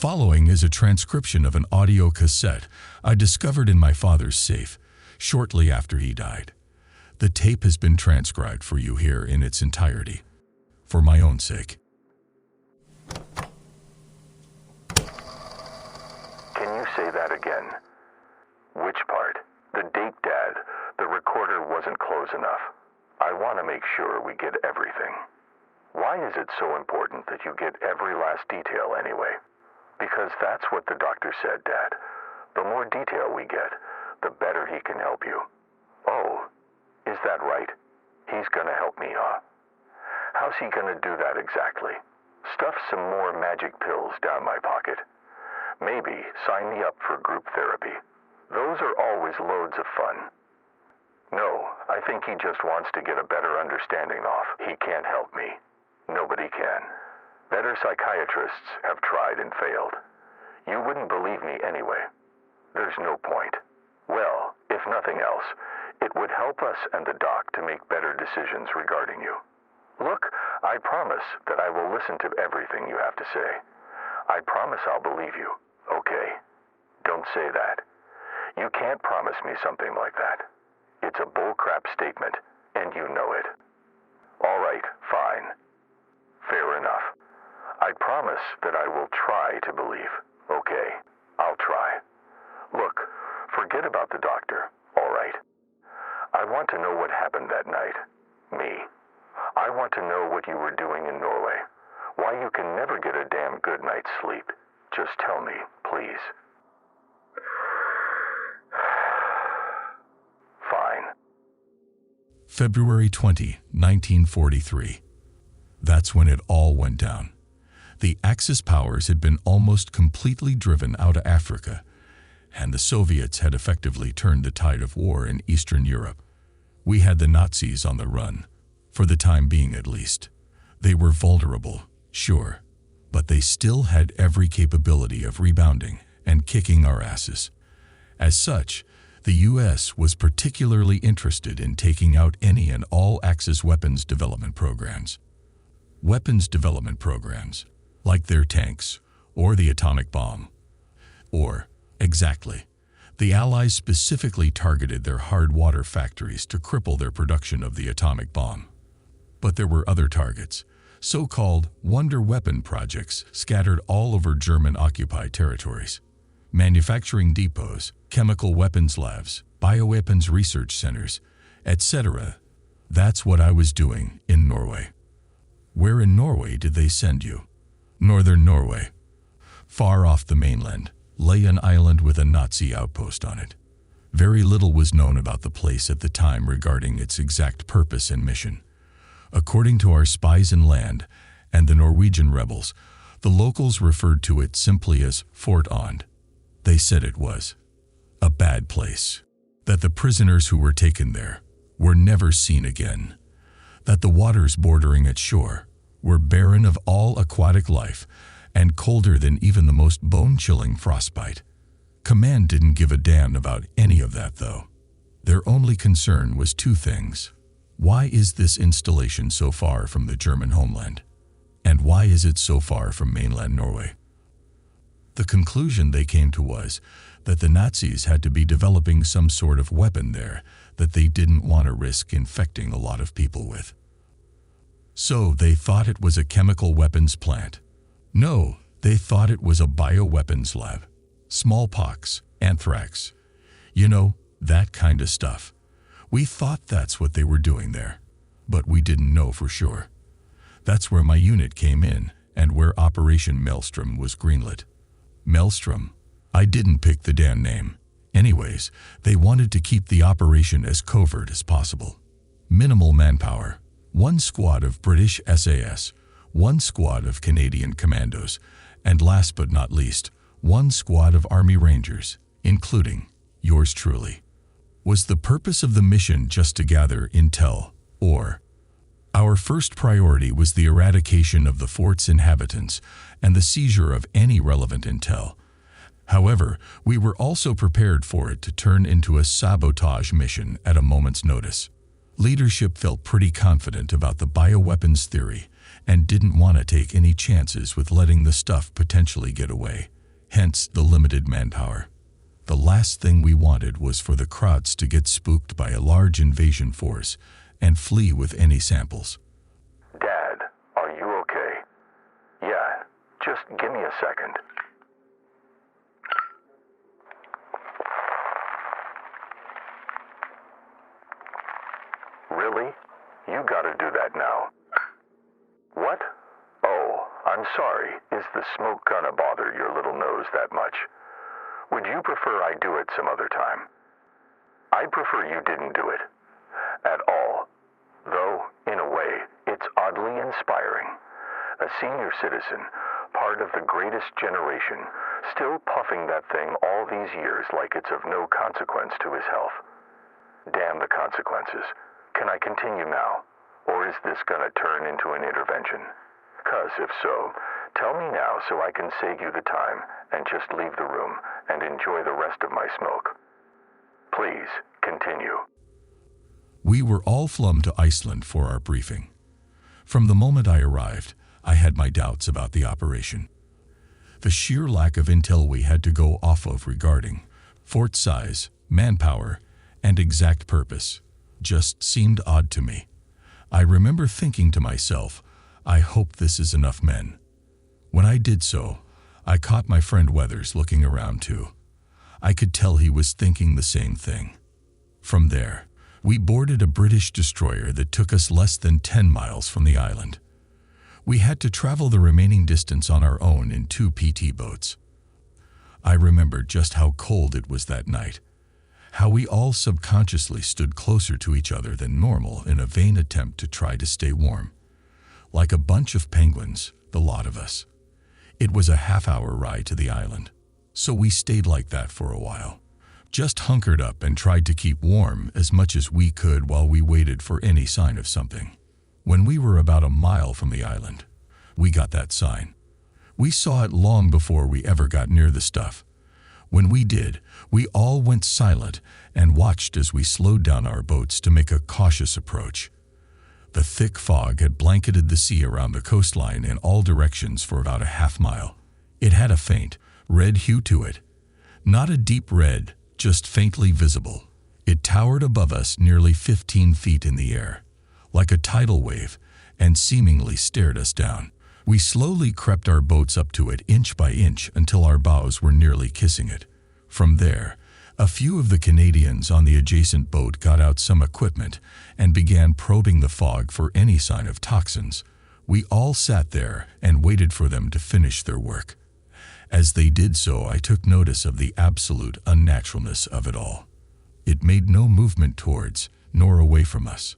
following is a transcription of an audio cassette I discovered in my father's safe shortly after he died. The tape has been transcribed for you here in its entirety, for my own sake. Can you say that again? Which part? The date, Dad. The recorder wasn't close enough. I want to make sure we get everything. Why is it so important that you get every last detail anyway? Because that's what the doctor said, Dad. The more detail we get, the better he can help you. Oh, is that right? He's gonna help me, huh? How's he gonna do that exactly? Stuff some more magic pills down my pocket. Maybe sign me up for group therapy. Those are always loads of fun. No, I think he just wants to get a better understanding off. He can't help me. Nobody can. Better psychiatrists have tried and failed. You wouldn't believe me anyway. There's no point. Well, if nothing else, it would help us and the doc to make better decisions regarding you. Look, I promise that I will listen to everything you have to say. I promise I'll believe you, okay? Don't say that. You can't promise me something like that. It's a bullcrap statement, and you know it. All right, fine. Fair enough. I promise that I will try to believe. Okay, I'll try. Look, forget about the doctor, all right? I want to know what happened that night. Me. I want to know what you were doing in Norway. Why you can never get a damn good night's sleep. Just tell me, please. Fine. February 20, 1943. That's when it all went down. The Axis powers had been almost completely driven out of Africa, and the Soviets had effectively turned the tide of war in Eastern Europe. We had the Nazis on the run, for the time being at least. They were vulnerable, sure, but they still had every capability of rebounding and kicking our asses. As such, the U.S. was particularly interested in taking out any and all Axis weapons development programs. Weapons development programs, like their tanks or the atomic bomb. Or, exactly, the Allies specifically targeted their hard water factories to cripple their production of the atomic bomb. But there were other targets, so-called wonder weapon projects scattered all over German-occupied territories. Manufacturing depots, chemical weapons labs, bioweapons research centers, etc. That's what I was doing in Norway. Where in Norway did they send you? Northern Norway. Far off the mainland lay an island with a Nazi outpost on it. Very little was known about the place at the time regarding its exact purpose and mission. According to our spies in land and the Norwegian rebels, the locals referred to it simply as Fort Ond. They said it was a bad place, that the prisoners who were taken there were never seen again, that the waters bordering its shore were barren of all aquatic life and colder than even the most bone-chilling frostbite. Command didn't give a damn about any of that, though. Their only concern was two things. Why is this installation so far from the German homeland? And why is it so far from mainland Norway? The conclusion they came to was that the Nazis had to be developing some sort of weapon there that they didn't want to risk infecting a lot of people with. So they thought it was a chemical weapons plant. No, they thought it was a bioweapons lab. Smallpox, anthrax, you know, that kind of stuff. We thought that's what they were doing there, but we didn't know for sure. That's where my unit came in and where Operation Maelstrom was greenlit. Maelstrom? I didn't pick the damn name. Anyways, they wanted to keep the operation as covert as possible. Minimal manpower. One squad of British SAS, one squad of Canadian commandos, and last but not least, one squad of Army Rangers, including yours truly. Was the purpose of the mission just to gather intel, or? Our first priority was the eradication of the fort's inhabitants and the seizure of any relevant intel. However, we were also prepared for it to turn into a sabotage mission at a moment's notice. Leadership felt pretty confident about the bioweapons theory and didn't want to take any chances with letting the stuff potentially get away. hence the limited manpower. The last thing we wanted was for the Krauts to get spooked by a large invasion force and flee with any samples. Dad, are you okay? Yeah, just give me a second. Really? You gotta do that now. What? Oh, I'm sorry. Is the smoke gonna bother your little nose that much? Would you prefer I do it some other time? I'd prefer you didn't do it. At all. Though, in a way, it's oddly inspiring. A senior citizen, part of the greatest generation, still puffing that thing all these years like it's of no consequence to his health. Damn the consequences. Can I continue now? Or is this gonna turn into an intervention? 'Cause if so, tell me now so I can save you the time and just leave the room and enjoy the rest of my smoke. Please, continue. We were all flown to Iceland for our briefing. From the moment I arrived, I had my doubts about the operation. The sheer lack of intel we had to go off of regarding fort size, manpower, and exact purpose just seemed odd to me. I remember thinking to myself, I hope this is enough men. When I did so, I caught my friend Weathers looking around too. I could tell he was thinking the same thing. From there, we boarded a British destroyer that took us less than 10 miles from the island. We had to travel the remaining distance on our own in 2 PT boats. I remember just how cold it was that night, how we all subconsciously stood closer to each other than normal in a vain attempt to try to stay warm. Like a bunch of penguins, the lot of us. It was a half-hour ride to the island, so we stayed like that for a while. Just hunkered up and tried to keep warm as much as we could while we waited for any sign of something. When we were about a mile from the island, we got that sign. We saw it long before we ever got near the stuff. When we did, we all went silent and watched as we slowed down our boats to make a cautious approach. The thick fog had blanketed the sea around the coastline in all directions for about a half mile. It had a faint, red hue to it. Not a deep red, just faintly visible. It towered above us nearly 15 feet in the air, like a tidal wave, and seemingly stared us down. We slowly crept our boats up to it inch by inch until our bows were nearly kissing it. From there, a few of the Canadians on the adjacent boat got out some equipment and began probing the fog for any sign of toxins. We all sat there and waited for them to finish their work. As they did so, I took notice of the absolute unnaturalness of it all. It made no movement towards, nor away from us.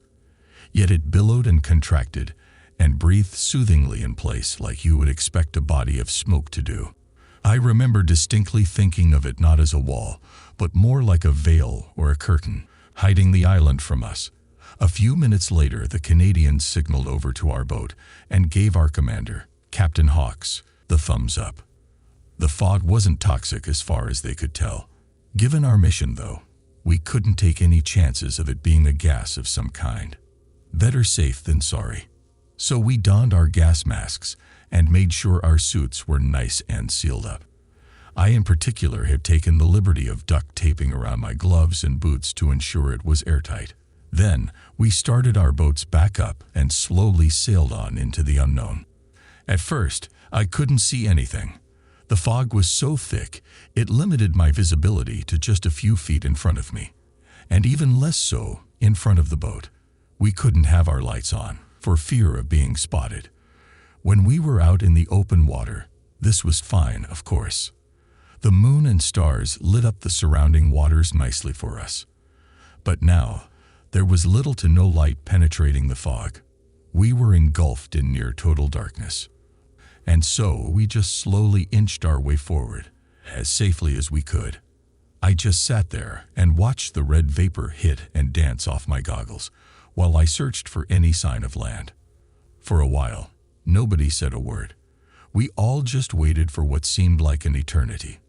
Yet it billowed and contracted, and breathed soothingly in place like you would expect a body of smoke to do. I remember distinctly thinking of it not as a wall, but more like a veil or a curtain, hiding the island from us. A few minutes later, the Canadians signaled over to our boat and gave our commander, Captain Hawks, the thumbs up. The fog wasn't toxic as far as they could tell. Given our mission, though, we couldn't take any chances of it being a gas of some kind. Better safe than sorry. So we donned our gas masks and made sure our suits were nice and sealed up. I in particular had taken the liberty of duct taping around my gloves and boots to ensure it was airtight. Then we started our boats back up and slowly sailed on into the unknown. At first, I couldn't see anything. The fog was so thick, it limited my visibility to just a few feet in front of me, and even less so in front of the boat. We couldn't have our lights on, for fear of being spotted. When we were out in the open water, this was fine, of course. The moon and stars lit up the surrounding waters nicely for us. But now, there was little to no light penetrating the fog. We were engulfed in near total darkness. And so we just slowly inched our way forward, as safely as we could. I just sat there and watched the red vapor hit and dance off my goggles, while I searched for any sign of land. For a while, nobody said a word. We all just waited for what seemed like an eternity.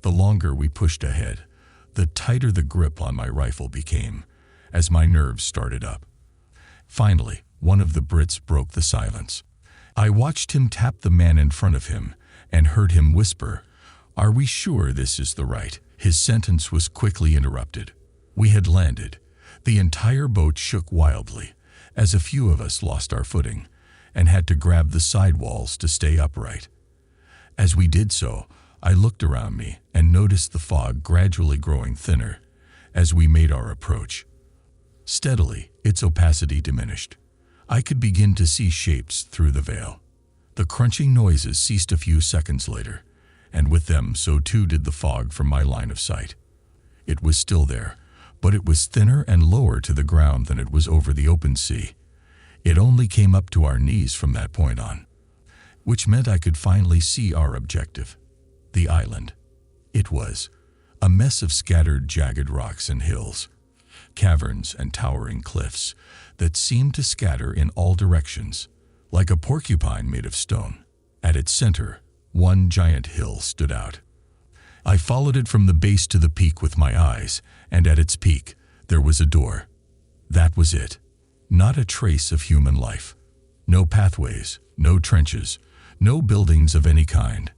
The longer we pushed ahead, the tighter the grip on my rifle became, as my nerves started up. Finally, one of the Brits broke the silence. I watched him tap the man in front of him and heard him whisper, Are we sure this is the right? His sentence was quickly interrupted. We had landed. The entire boat shook wildly, as a few of us lost our footing and had to grab the sidewalls to stay upright. As we did so, I looked around me and noticed the fog gradually growing thinner as we made our approach. Steadily, its opacity diminished. I could begin to see shapes through the veil. The crunching noises ceased a few seconds later, and with them so too did the fog from my line of sight. It was still there, but it was thinner and lower to the ground than it was over the open sea. It only came up to our knees from that point on, which meant I could finally see our objective, the island. It was a mess of scattered jagged rocks and hills, caverns and towering cliffs that seemed to scatter in all directions, like a porcupine made of stone. At its center, one giant hill stood out. I followed it from the base to the peak with my eyes, and at its peak, there was a door. That was it. Not a trace of human life. No pathways, no trenches, no buildings of any kind.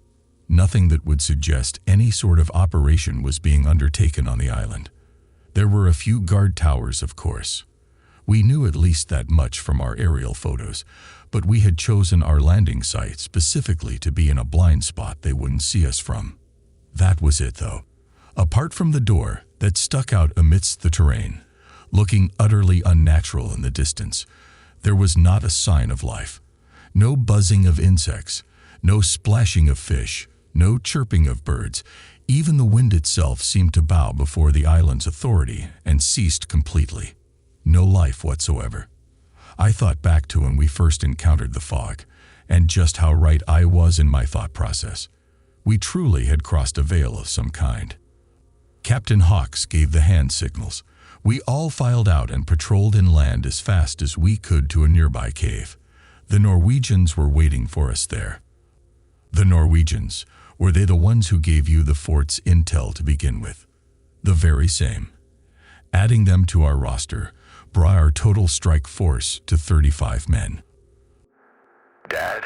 Nothing that would suggest any sort of operation was being undertaken on the island. There were a few guard towers, of course. We knew at least that much from our aerial photos, but we had chosen our landing site specifically to be in a blind spot they wouldn't see us from. That was it, though. Apart from the door that stuck out amidst the terrain, looking utterly unnatural in the distance, there was not a sign of life. No buzzing of insects, no splashing of fish, no chirping of birds. Even the wind itself seemed to bow before the island's authority and ceased completely. No life whatsoever. I thought back to when we first encountered the fog, and just how right I was in my thought process. We truly had crossed a veil of some kind. Captain Hawks gave the hand signals. We all filed out and patrolled inland as fast as we could to a nearby cave. The Norwegians were waiting for us there. The Norwegians, were they the ones who gave you the fort's intel to begin with? The very same. Adding them to our roster brought our total strike force to 35 men. Dad?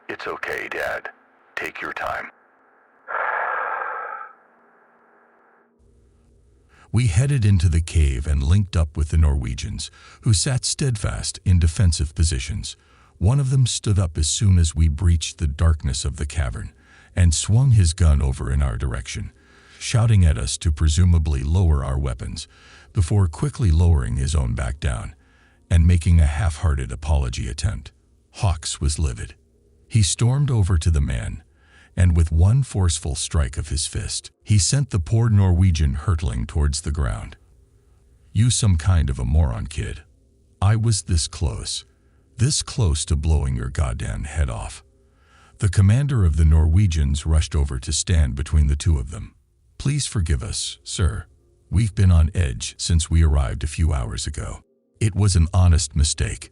It's okay, Dad. Take your time. We headed into the cave and linked up with the Norwegians, who sat steadfast in defensive positions. One of them stood up as soon as we breached the darkness of the cavern and swung his gun over in our direction, shouting at us to presumably lower our weapons, before quickly lowering his own back down and making a half-hearted apology attempt. Hawks was livid. He stormed over to the man, and with one forceful strike of his fist, he sent the poor Norwegian hurtling towards the ground. You some kind of a moron, kid. I was this close to blowing your goddamn head off. The commander of the Norwegians rushed over to stand between the two of them. Please forgive us, sir. We've been on edge since we arrived a few hours ago. It was an honest mistake.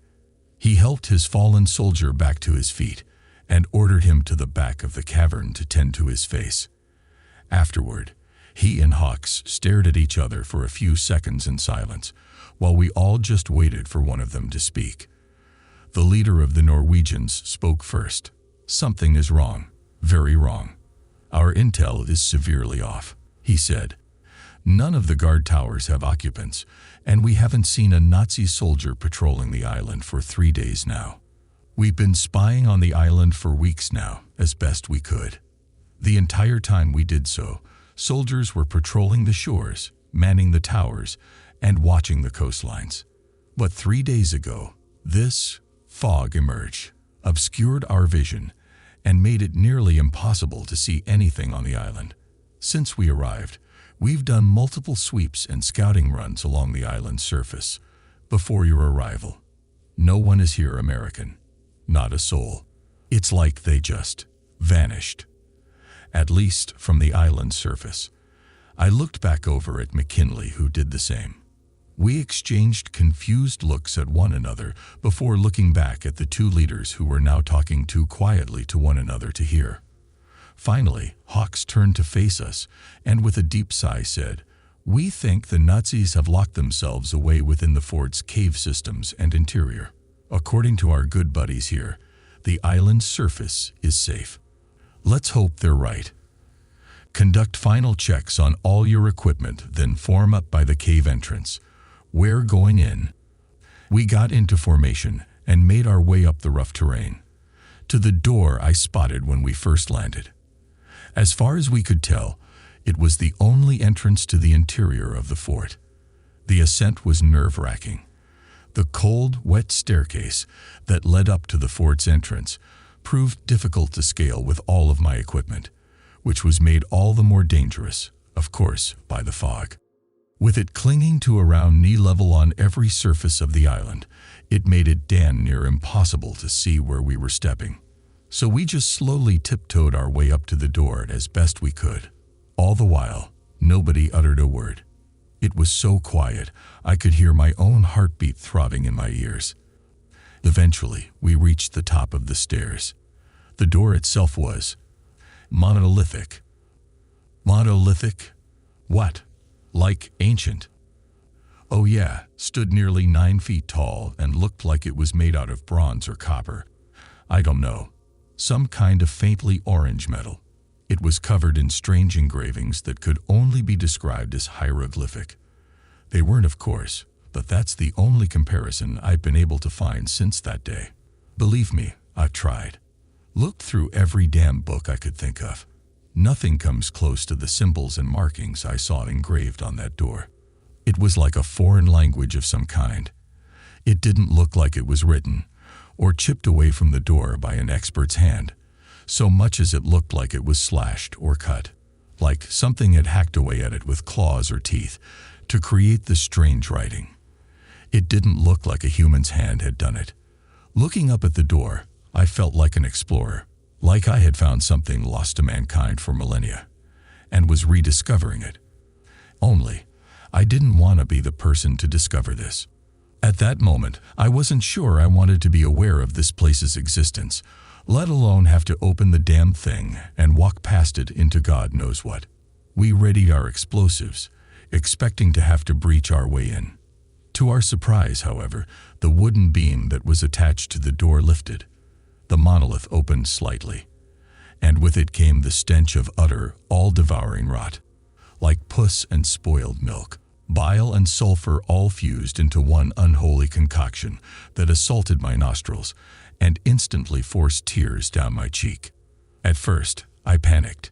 He helped his fallen soldier back to his feet and ordered him to the back of the cavern to tend to his face. Afterward, he and Hawks stared at each other for a few seconds in silence, while we all just waited for one of them to speak. The leader of the Norwegians spoke first. Something is wrong, very wrong. Our intel is severely off, he said. None of the guard towers have occupants, and we haven't seen a Nazi soldier patrolling the island for 3 days now. We've been spying on the island for weeks now, as best we could. The entire time we did so, soldiers were patrolling the shores, manning the towers, and watching the coastlines. But 3 days ago, this fog emerged, obscured our vision, and made it nearly impossible to see anything on the island. Since we arrived, we've done multiple sweeps and scouting runs along the island's surface. Before your arrival, no one is here American. Not a soul. It's like they just vanished. At least from the island's surface. I looked back over at McKinley, who did the same. We exchanged confused looks at one another before looking back at the two leaders who were now talking too quietly to one another to hear. Finally, Hawks turned to face us and with a deep sigh said, "We think the Nazis have locked themselves away within the fort's cave systems and interior. According to our good buddies here, the island's surface is safe. Let's hope they're right." Conduct final checks on all your equipment, then form up by the cave entrance. We're going in." We got into formation and made our way up the rough terrain, to the door I spotted when we first landed. As far as we could tell, it was the only entrance to the interior of the fort. The ascent was nerve-wracking. The cold, wet staircase that led up to the fort's entrance proved difficult to scale with all of my equipment, which was made all the more dangerous, of course, by the fog. With it clinging to around knee level on every surface of the island, it made it damn near impossible to see where we were stepping. So we just slowly tiptoed our way up to the door as best we could. All the while, nobody uttered a word. It was so quiet, I could hear my own heartbeat throbbing in my ears. Eventually, we reached the top of the stairs. The door itself was monolithic. Monolithic? What? Like ancient? Oh yeah, stood nearly 9 feet tall and looked like it was made out of bronze or copper. I don't know. Some kind of faintly orange metal. It was covered in strange engravings that could only be described as hieroglyphic. They weren't, of course, but that's the only comparison I've been able to find since that day. Believe me, I've tried. Looked through every damn book I could think of. Nothing comes close to the symbols and markings I saw engraved on that door. It was like a foreign language of some kind. It didn't look like it was written or chipped away from the door by an expert's hand, so much as it looked like it was slashed or cut, like something had hacked away at it with claws or teeth to create the strange writing. It didn't look like a human's hand had done it. Looking up at the door, I felt like an explorer, like I had found something lost to mankind for millennia, and was rediscovering it. Only, I didn't want to be the person to discover this. At that moment, I wasn't sure I wanted to be aware of this place's existence, let alone have to open the damn thing and walk past it into God knows what. We readied our explosives, expecting to have to breach our way in. To our surprise, however, the wooden beam that was attached to the door lifted. The monolith opened slightly, and with it came the stench of utter, all-devouring rot, like pus and spoiled milk. Bile and sulfur all fused into one unholy concoction that assaulted my nostrils and instantly forced tears down my cheek. At first, I panicked,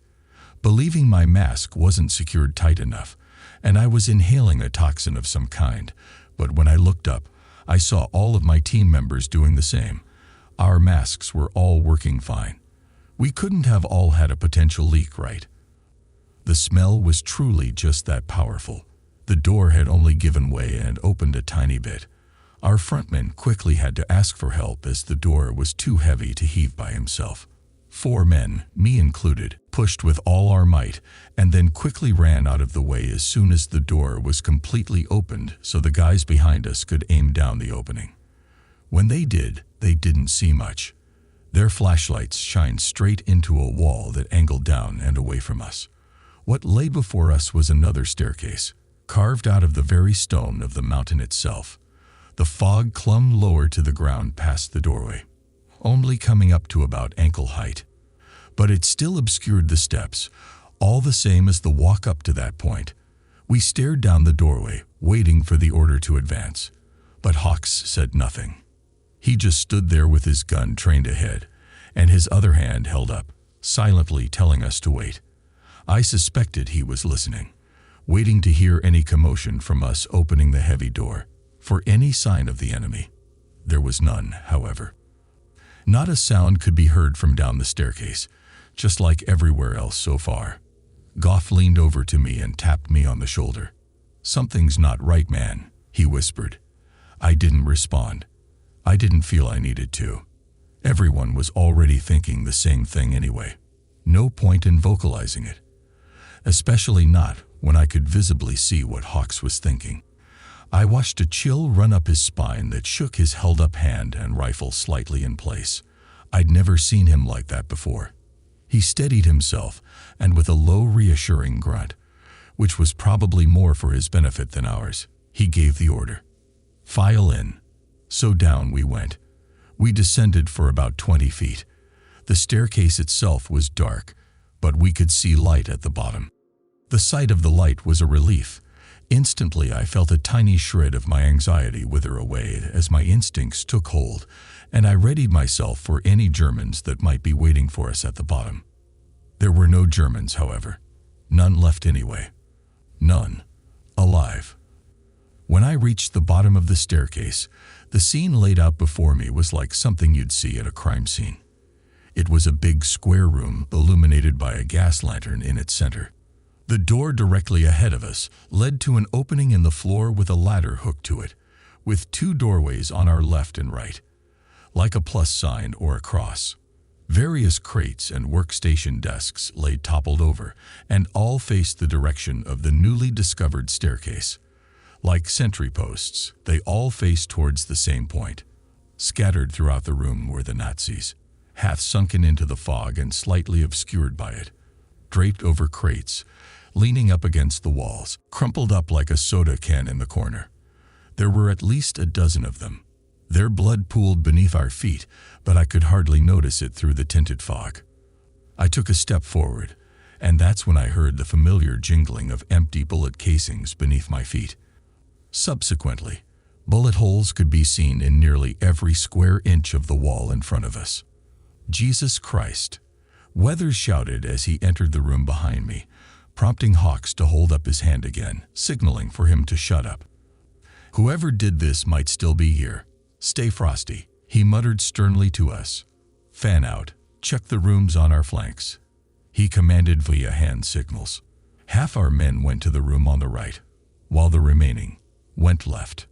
believing my mask wasn't secured tight enough, and I was inhaling a toxin of some kind. But when I looked up, I saw all of my team members doing the same. Our masks were all working fine. We couldn't have all had a potential leak, right? The smell was truly just that powerful. The door had only given way and opened a tiny bit. Our frontman quickly had to ask for help as the door was too heavy to heave by himself. 4 men, me included, pushed with all our might and then quickly ran out of the way as soon as the door was completely opened so the guys behind us could aim down the opening. When they did, they didn't see much. Their flashlights shined straight into a wall that angled down and away from us. What lay before us was another staircase, carved out of the very stone of the mountain itself. The fog clung lower to the ground past the doorway, only coming up to about ankle height. But it still obscured the steps, all the same as the walk up to that point. We stared down the doorway, waiting for the order to advance. But Hawks said nothing. He just stood there with his gun trained ahead, and his other hand held up, silently telling us to wait. I suspected he was listening, waiting to hear any commotion from us opening the heavy door, for any sign of the enemy. There was none, however. Not a sound could be heard from down the staircase, just like everywhere else so far. Goff leaned over to me and tapped me on the shoulder. "Something's not right, man," he whispered. I didn't respond. I didn't feel I needed to. Everyone was already thinking the same thing anyway. No point in vocalizing it. Especially not when I could visibly see what Hawks was thinking. I watched a chill run up his spine that shook his held-up hand and rifle slightly in place. I'd never seen him like that before. He steadied himself, and with a low, reassuring grunt, which was probably more for his benefit than ours, he gave the order. "File in." So down we went. We descended for about 20 feet. The staircase itself was dark, but we could see light at the bottom. The sight of the light was a relief. Instantly, I felt a tiny shred of my anxiety wither away as my instincts took hold, and I readied myself for any Germans that might be waiting for us at the bottom. There were no Germans, however. None left anyway. None. Alive. When I reached the bottom of the staircase, the scene laid out before me was like something you'd see at a crime scene. It was a big square room illuminated by a gas lantern in its center. The door directly ahead of us led to an opening in the floor with a ladder hooked to it, with two doorways on our left and right, like a plus sign or a cross. Various crates and workstation desks lay toppled over, and all faced the direction of the newly discovered staircase. Like sentry posts, they all faced towards the same point. Scattered throughout the room were the Nazis, half sunken into the fog and slightly obscured by it, draped over crates, leaning up against the walls, crumpled up like a soda can in the corner. There were at least a dozen of them. Their blood pooled beneath our feet, but I could hardly notice it through the tinted fog. I took a step forward, and that's when I heard the familiar jingling of empty bullet casings beneath my feet. Subsequently, bullet holes could be seen in nearly every square inch of the wall in front of us. Jesus Christ! Weathers shouted as he entered the room behind me, prompting Hawks to hold up his hand again, signaling for him to shut up. Whoever did this might still be here. Stay frosty, he muttered sternly to us. Fan out, check the rooms on our flanks. He commanded via hand signals. Half our men went to the room on the right, while the remaining went left.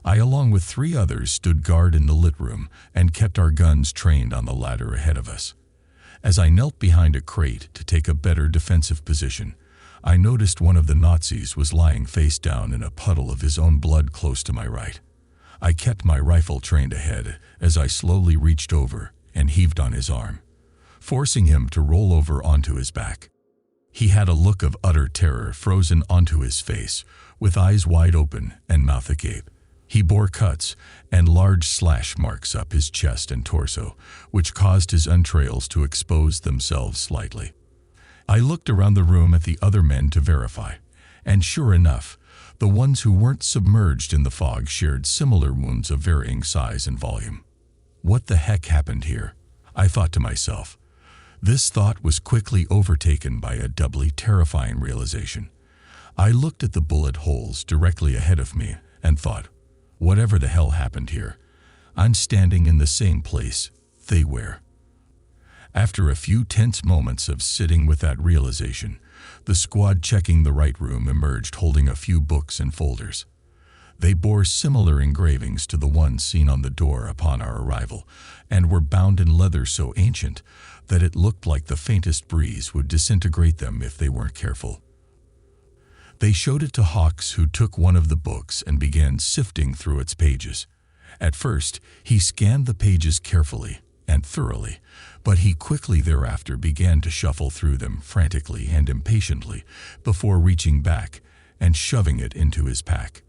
I, along with 3 others, stood guard in the lit room and kept our guns trained on the ladder ahead of us. As I knelt behind a crate to take a better defensive position, I noticed one of the Nazis was lying face down in a puddle of his own blood close to my right. I kept my rifle trained ahead as I slowly reached over and heaved on his arm, forcing him to roll over onto his back. He had a look of utter terror frozen onto his face, with eyes wide open and mouth agape. He bore cuts and large slash marks up his chest and torso, which caused his entrails to expose themselves slightly. I looked around the room at the other men to verify, and sure enough, the ones who weren't submerged in the fog shared similar wounds of varying size and volume. What the heck happened here? I thought to myself. This thought was quickly overtaken by a doubly terrifying realization. I looked at the bullet holes directly ahead of me and thought, whatever the hell happened here, I'm standing in the same place they were. After a few tense moments of sitting with that realization, the squad checking the right room emerged holding a few books and folders. They bore similar engravings to the ones seen on the door upon our arrival, and were bound in leather so ancient that it looked like the faintest breeze would disintegrate them if they weren't careful. They showed it to Hawks, who took one of the books and began sifting through its pages. At first, he scanned the pages carefully and thoroughly, but he quickly thereafter began to shuffle through them frantically and impatiently before reaching back and shoving it into his pack.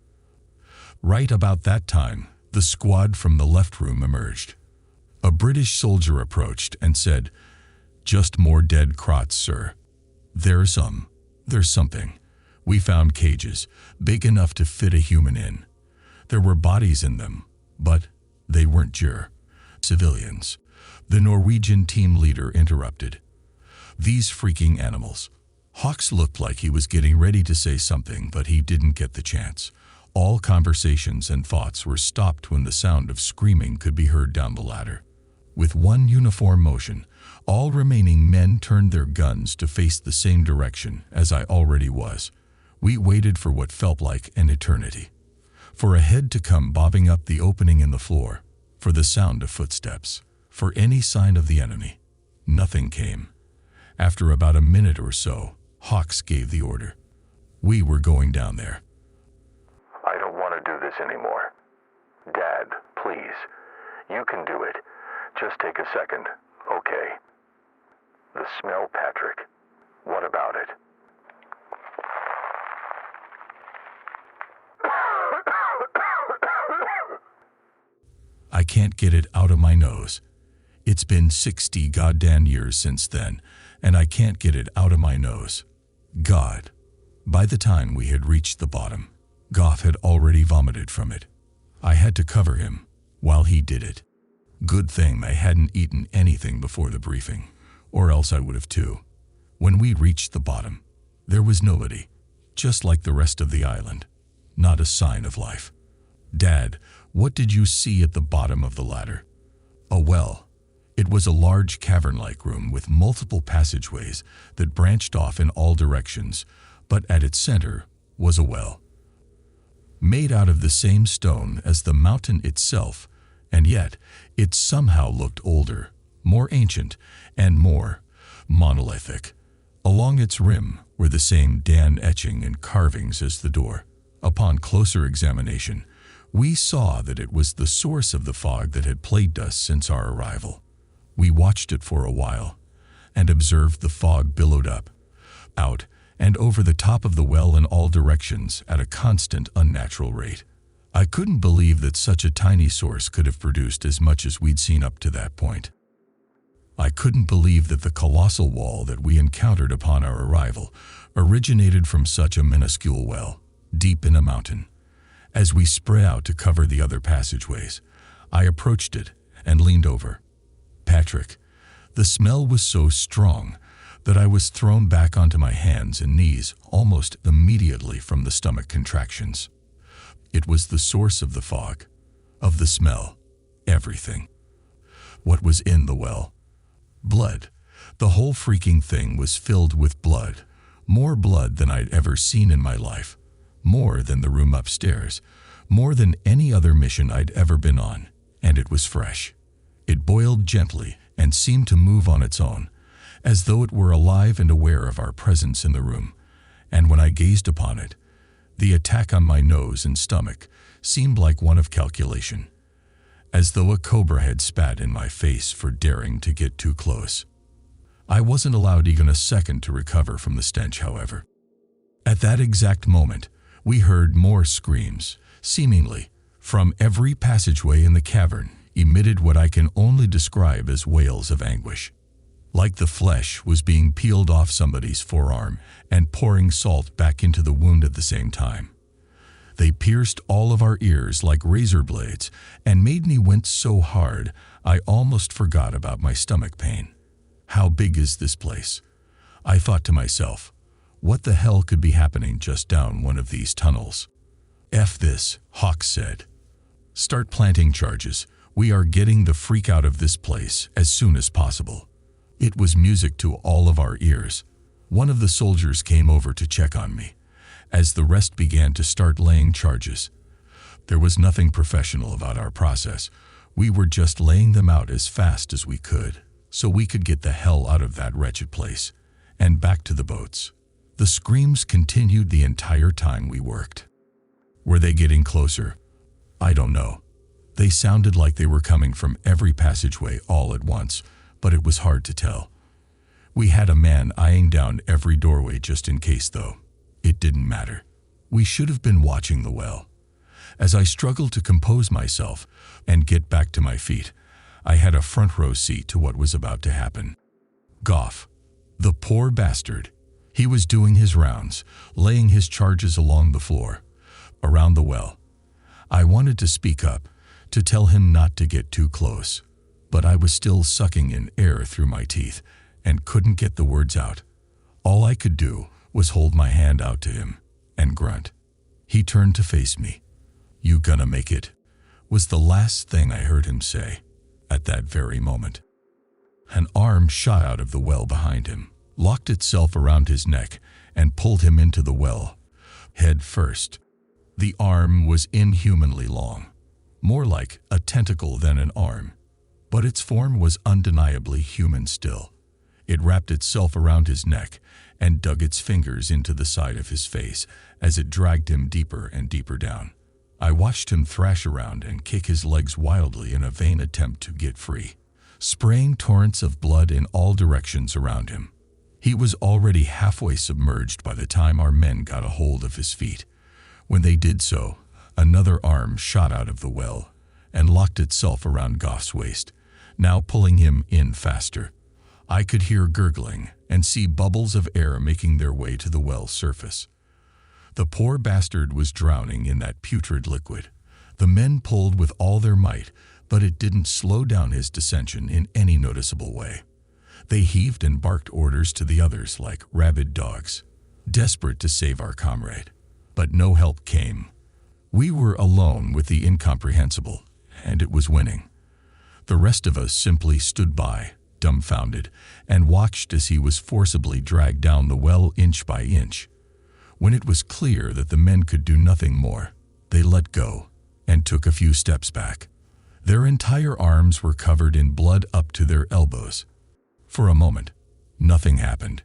Right about that time, the squad from the left room emerged. A British soldier approached and said, "Just more dead crots, sir. There's something. We found cages, big enough to fit a human in. There were bodies in them, but they weren't civilians." The Norwegian team leader interrupted. "These freaking animals." Hawks looked like he was getting ready to say something, but he didn't get the chance. All conversations and thoughts were stopped when the sound of screaming could be heard down the ladder. With one uniform motion, all remaining men turned their guns to face the same direction as I already was. We waited for what felt like an eternity. For a head to come bobbing up the opening in the floor, for the sound of footsteps, for any sign of the enemy. Nothing came. After about a minute or so, Hawks gave the order. We were going down there. I don't want to do this anymore. Dad, please. You can do it. Just take a second, okay? The smell, Patrick. What about it? I can't get it out of my nose. It's been 60 goddamn years since then, and I can't get it out of my nose. God. By the time we had reached the bottom, Goff had already vomited from it. I had to cover him while he did it. Good thing I hadn't eaten anything before the briefing, or else I would have too. When we reached the bottom, there was nobody, just like the rest of the island. Not a sign of life. Dad, what did you see at the bottom of the ladder? A well. It was a large cavern-like room with multiple passageways that branched off in all directions, but at its center was a well. Made out of the same stone as the mountain itself, and yet it somehow looked older, more ancient, and more monolithic. Along its rim were the same Dan etching and carvings as the door. Upon closer examination, we saw that it was the source of the fog that had plagued us since our arrival. We watched it for a while and observed the fog billowed up, out, and over the top of the well in all directions at a constant, unnatural rate. I couldn't believe that such a tiny source could have produced as much as we'd seen up to that point. I couldn't believe that the colossal wall that we encountered upon our arrival originated from such a minuscule well, deep in a mountain. As we spread out to cover the other passageways, I approached it and leaned over. Patrick, the smell was so strong that I was thrown back onto my hands and knees almost immediately from the stomach contractions. It was the source of the fog, of the smell, everything. What was in the well? Blood. The whole freaking thing was filled with blood. More blood than I'd ever seen in my life. More than the room upstairs. More than any other mission I'd ever been on. And it was fresh. It boiled gently and seemed to move on its own, as though it were alive and aware of our presence in the room. And when I gazed upon it, the attack on my nose and stomach seemed like one of calculation, as though a cobra had spat in my face for daring to get too close. I wasn't allowed even a second to recover from the stench, however. At that exact moment, we heard more screams, seemingly from every passageway in the cavern, emitted what I can only describe as wails of anguish. Like the flesh was being peeled off somebody's forearm and pouring salt back into the wound at the same time. They pierced all of our ears like razor blades and made me wince so hard I almost forgot about my stomach pain. How big is this place? I thought to myself, what the hell could be happening just down one of these tunnels? F this, Hawks said. Start planting charges. We are getting the freak out of this place as soon as possible. It was music to all of our ears. One of the soldiers came over to check on me, as the rest began to start laying charges. There was nothing professional about our process. We were just laying them out as fast as we could, so we could get the hell out of that wretched place, and back to the boats. The screams continued the entire time we worked. Were they getting closer? I don't know. They sounded like they were coming from every passageway all at once, but it was hard to tell. We had a man eyeing down every doorway just in case, though. It didn't matter. We should have been watching the well. As I struggled to compose myself and get back to my feet, I had a front row seat to what was about to happen. Goff, the poor bastard. He was doing his rounds, laying his charges along the floor, around the well. I wanted to speak up, to tell him not to get too close, but I was still sucking in air through my teeth and couldn't get the words out. All I could do was hold my hand out to him and grunt. He turned to face me. "You gonna make it?" was the last thing I heard him say at that very moment. An arm shot out of the well behind him, locked itself around his neck, and pulled him into the well, head first. The arm was inhumanly long, more like a tentacle than an arm, but its form was undeniably human still. It wrapped itself around his neck and dug its fingers into the side of his face as it dragged him deeper and deeper down. I watched him thrash around and kick his legs wildly in a vain attempt to get free, spraying torrents of blood in all directions around him. He was already halfway submerged by the time our men got a hold of his feet. When they did so, another arm shot out of the well and locked itself around Goff's waist, now pulling him in faster. I could hear gurgling and see bubbles of air making their way to the well's surface. The poor bastard was drowning in that putrid liquid. The men pulled with all their might, but it didn't slow down his descension in any noticeable way. They heaved and barked orders to the others like rabid dogs, desperate to save our comrade. But no help came. We were alone with the incomprehensible, and it was winning. The rest of us simply stood by, dumbfounded, and watched as he was forcibly dragged down the well inch by inch. When it was clear that the men could do nothing more, they let go and took a few steps back. Their entire arms were covered in blood up to their elbows. For a moment, nothing happened.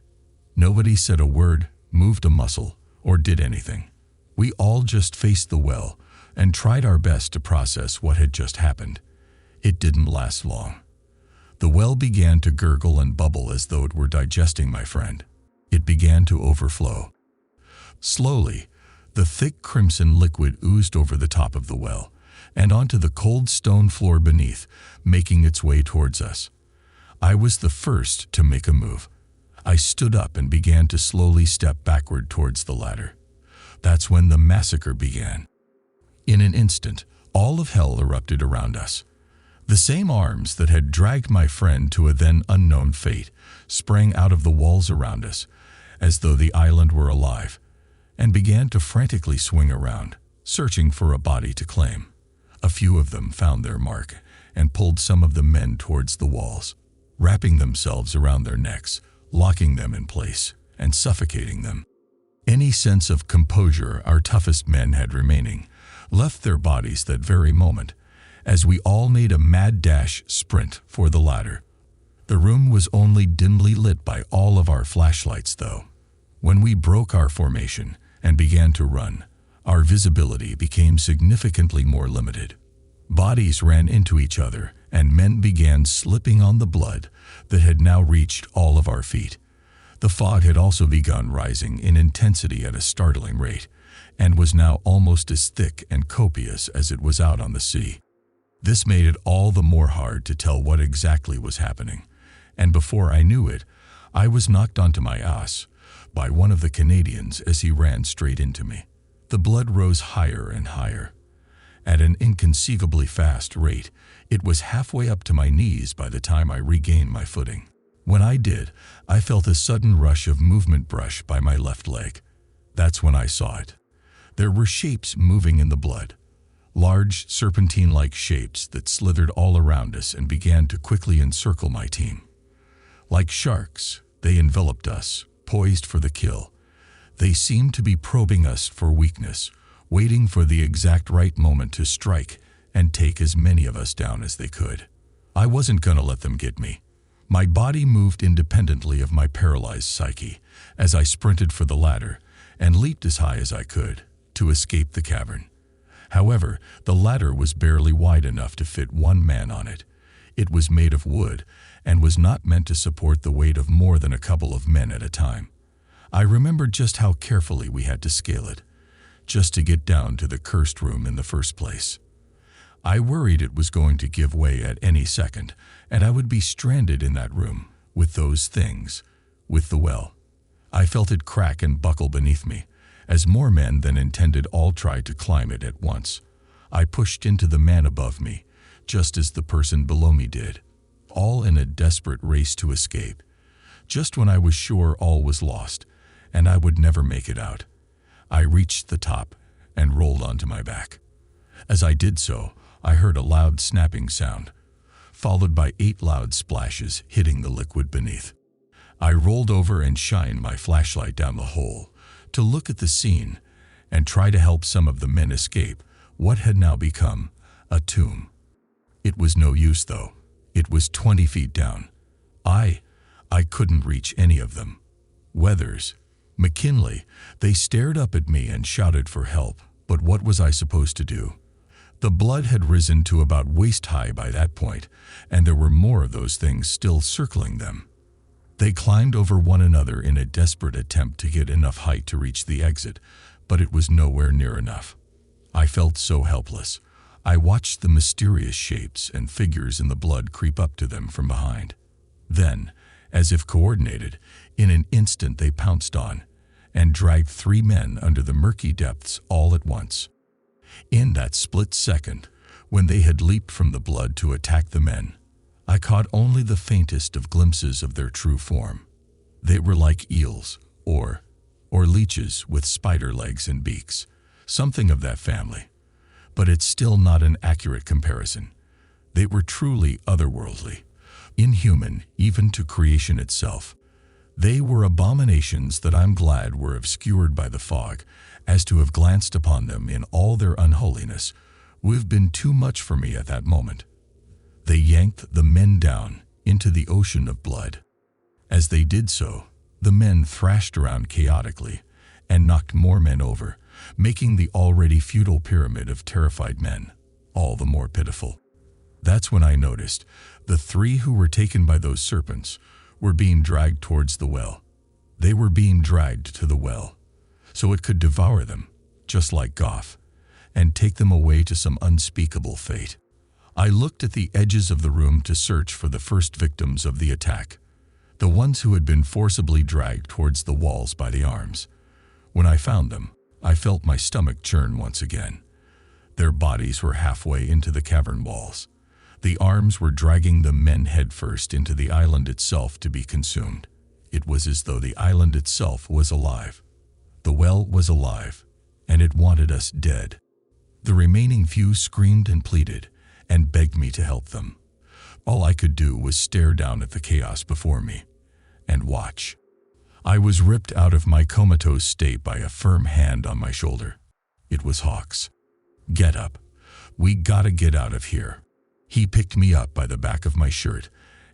Nobody said a word, moved a muscle, or did anything. We all just faced the well and tried our best to process what had just happened. It didn't last long. The well began to gurgle and bubble as though it were digesting my friend. It began to overflow. Slowly, the thick crimson liquid oozed over the top of the well and onto the cold stone floor beneath, making its way towards us. I was the first to make a move. I stood up and began to slowly step backward towards the ladder. That's when the massacre began. In an instant, all of hell erupted around us. The same arms that had dragged my friend to a then unknown fate sprang out of the walls around us, as though the island were alive, and began to frantically swing around, searching for a body to claim. A few of them found their mark and pulled some of the men towards the walls, wrapping themselves around their necks, locking them in place, and suffocating them. Any sense of composure our toughest men had remaining left their bodies that very moment, as we all made a mad dash sprint for the ladder. The room was only dimly lit by all of our flashlights, though. When we broke our formation and began to run, our visibility became significantly more limited. Bodies ran into each other, and men began slipping on the blood that had now reached all of our feet. The fog had also begun rising in intensity at a startling rate, and was now almost as thick and copious as it was out on the sea. This made it all the more hard to tell what exactly was happening, and before I knew it, I was knocked onto my ass by one of the Canadians as he ran straight into me. The blood rose higher and higher. At an inconceivably fast rate, it was halfway up to my knees by the time I regained my footing. When I did, I felt a sudden rush of movement brush by my left leg. That's when I saw it. There were shapes moving in the blood. Large, serpentine-like shapes that slithered all around us and began to quickly encircle my team. Like sharks, they enveloped us, poised for the kill. They seemed to be probing us for weakness, waiting for the exact right moment to strike and take as many of us down as they could. I wasn't gonna let them get me. My body moved independently of my paralyzed psyche as I sprinted for the ladder and leaped as high as I could to escape the cavern. However, the ladder was barely wide enough to fit one man on it. It was made of wood and was not meant to support the weight of more than a couple of men at a time. I remembered just how carefully we had to scale it, just to get down to the cursed room in the first place. I worried it was going to give way at any second, and I would be stranded in that room with those things, with the well. I felt it crack and buckle beneath me, as more men than intended all tried to climb it at once. I pushed into the man above me, just as the person below me did, all in a desperate race to escape. Just when I was sure all was lost, and I would never make it out, I reached the top and rolled onto my back. As I did so, I heard a loud snapping sound, followed by 8 loud splashes hitting the liquid beneath. I rolled over and shined my flashlight down the hole to look at the scene and try to help some of the men escape what had now become a tomb. It was no use, though. It was 20 feet down. I couldn't reach any of them. Weathers, McKinley, they stared up at me and shouted for help, but what was I supposed to do? The blood had risen to about waist-high by that point, and there were more of those things still circling them. They climbed over one another in a desperate attempt to get enough height to reach the exit, but it was nowhere near enough. I felt so helpless. I watched the mysterious shapes and figures in the blood creep up to them from behind. Then, As if coordinated, in an instant they pounced on and dragged 3 men under the murky depths all at once. In that split second, when they had leaped from the blood to attack the men, I caught only the faintest of glimpses of their true form. They were like eels, or leeches with spider legs and beaks, something of that family. But it's still not an accurate comparison. They were truly otherworldly, inhuman even to creation itself. They were abominations that I'm glad were obscured by the fog, as to have glanced upon them in all their unholiness would have been too much for me at that moment. They yanked the men down into the ocean of blood. As they did so, the men thrashed around chaotically and knocked more men over, making the already futile pyramid of terrified men all the more pitiful. That's when I noticed the 3 who were taken by those serpents were being dragged towards the well. They were being dragged to the well, so it could devour them, just like Goff, and take them away to some unspeakable fate. I looked at the edges of the room to search for the first victims of the attack, the ones who had been forcibly dragged towards the walls by the arms. When I found them, I felt my stomach churn once again. Their bodies were halfway into the cavern walls. The arms were dragging the men headfirst into the island itself to be consumed. It was as though the island itself was alive. The well was alive, and it wanted us dead. The remaining few screamed and pleaded, and begged me to help them. All I could do was stare down at the chaos before me, and watch. I was ripped out of my comatose state by a firm hand on my shoulder. It was Hawks. "Get up. We gotta get out of here." He picked me up by the back of my shirt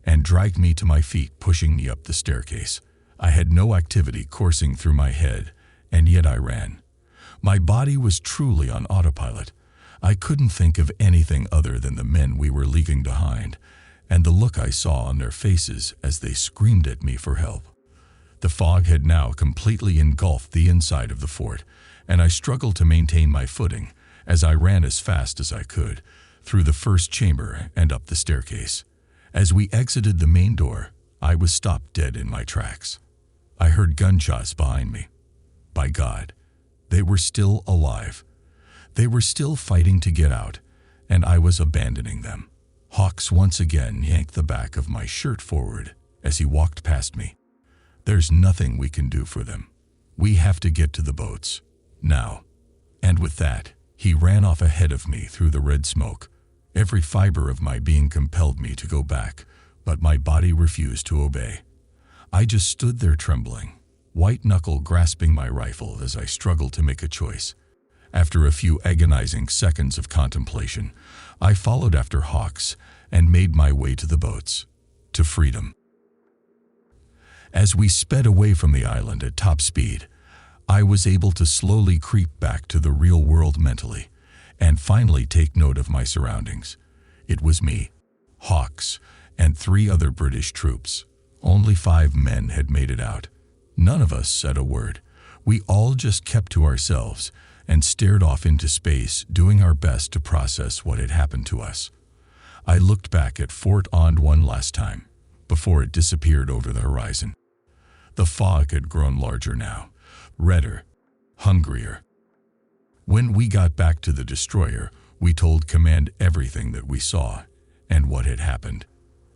and dragged me to my feet, pushing me up the staircase. I had no activity coursing through my head, and yet I ran. My body was truly on autopilot. I couldn't think of anything other than the men we were leaving behind, and the look I saw on their faces as they screamed at me for help. The fog had now completely engulfed the inside of the fort, and I struggled to maintain my footing as I ran as fast as I could through the first chamber and up the staircase. As we exited the main door, I was stopped dead in my tracks. I heard gunshots behind me. By God, they were still alive. They were still fighting to get out, and I was abandoning them. Hawks once again yanked the back of my shirt forward as he walked past me. "There's nothing we can do for them. We have to get to the boats. Now." And with that, he ran off ahead of me through the red smoke. Every fiber of my being compelled me to go back, but my body refused to obey. I just stood there trembling, white-knuckle grasping my rifle as I struggled to make a choice. After a few agonizing seconds of contemplation, I followed after Hawks and made my way to the boats, to freedom. As we sped away from the island at top speed, I was able to slowly creep back to the real world mentally, and finally take note of my surroundings. It was me, Hawks, and 3 other British troops. Only 5 men had made it out. None of us said a word. We all just kept to ourselves and stared off into space, doing our best to process what had happened to us. I looked back at Fort Ond one last time, before it disappeared over the horizon. The fog had grown larger now, redder, hungrier. When we got back to the destroyer, we told command everything that we saw and what had happened.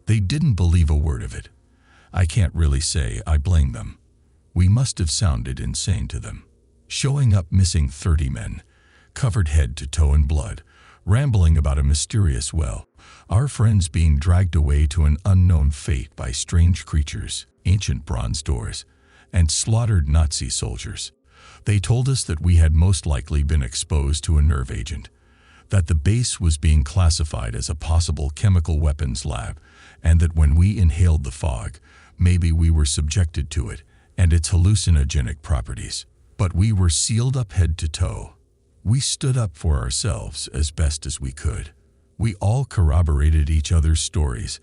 They didn't believe a word of it. I can't really say I blame them. We must have sounded insane to them. Showing up missing 30 men, covered head to toe in blood, rambling about a mysterious well, our friends being dragged away to an unknown fate by strange creatures, ancient bronze doors, and slaughtered Nazi soldiers. They told us that we had most likely been exposed to a nerve agent, that the base was being classified as a possible chemical weapons lab, and that when we inhaled the fog, maybe we were subjected to it and its hallucinogenic properties. But we were sealed up head to toe. We stood up for ourselves as best as we could. We all corroborated each other's stories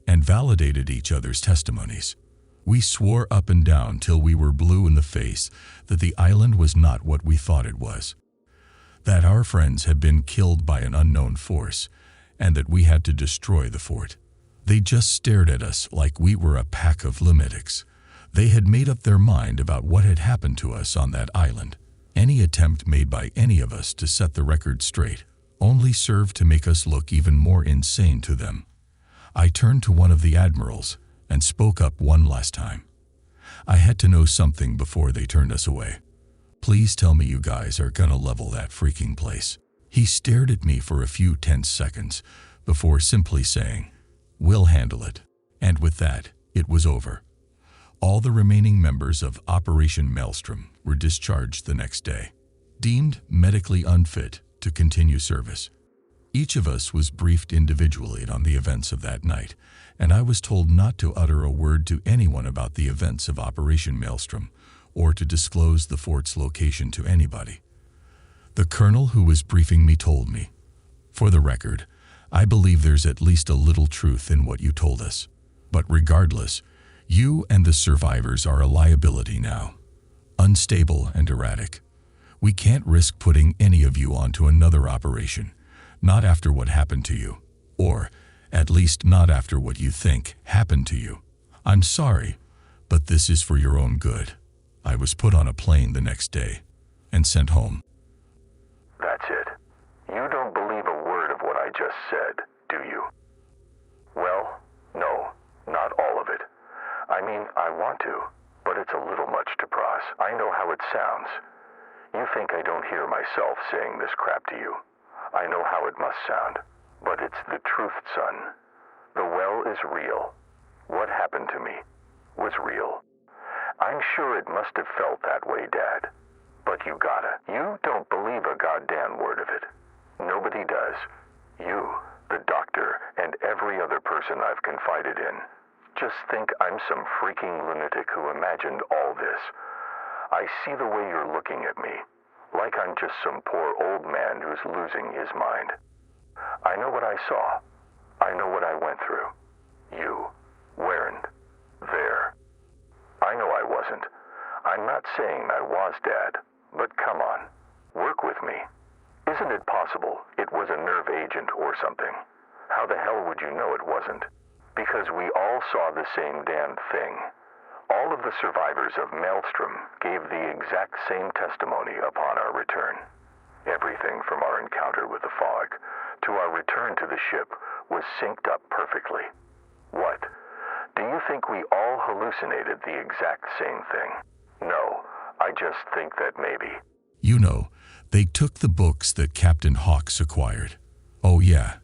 and validated each other's testimonies. We swore up and down till we were blue in the face that the island was not what we thought it was, that our friends had been killed by an unknown force, and that we had to destroy the fort. They just stared at us like we were a pack of lunatics. They had made up their mind about what had happened to us on that island. Any attempt made by any of us to set the record straight only served to make us look even more insane to them. I turned to one of the admirals and spoke up one last time. I had to know something before they turned us away. Please tell me you guys are gonna level that freaking place. He stared at me for a few tense seconds before simply saying, "We'll handle it." And with that, it was over. All the remaining members of Operation Maelstrom were discharged the next day, deemed medically unfit to continue service. Each of us was briefed individually on the events of that night, and I was told not to utter a word to anyone about the events of Operation Maelstrom or to disclose the fort's location to anybody. The colonel who was briefing me told me, "For the record, I believe there's at least a little truth in what you told us. But regardless, you and the survivors are a liability now. Unstable and erratic. We can't risk putting any of you onto another operation, not after what happened to you, or at least not after what you think happened to you. I'm sorry, but this is for your own good." I was put on a plane the next day and sent home. That's it. You don't believe a word of what I just said, do you? Well, no, not all of it. I mean, I want to, but it's a little much to process. I know how it sounds. You think I don't hear myself saying this crap to you. I know how it must sound, but it's the truth, son. The well is real. What happened to me was real. I'm sure it must have felt that way, Dad. But you gotta. You don't believe a goddamn word of it. Nobody does. You, the doctor, and every other person I've confided in, just think I'm some freaking lunatic who imagined all this. I see the way you're looking at me, like I'm just some poor old man who's losing his mind. I know what I saw. I know what I went through. You weren't there. I know I wasn't. I'm not saying I was, Dad, but come on, work with me. Isn't it possible it was a nerve agent or something? How the hell would you know it wasn't? Because we all saw the same damn thing. All of the survivors of Maelstrom gave the exact same testimony upon our return. Everything from our encounter with the fog to our return to the ship was synced up perfectly. What? Do you think we all hallucinated the exact same thing? No, I just think that maybe. You know, they took the books that Captain Hawks acquired. Oh yeah,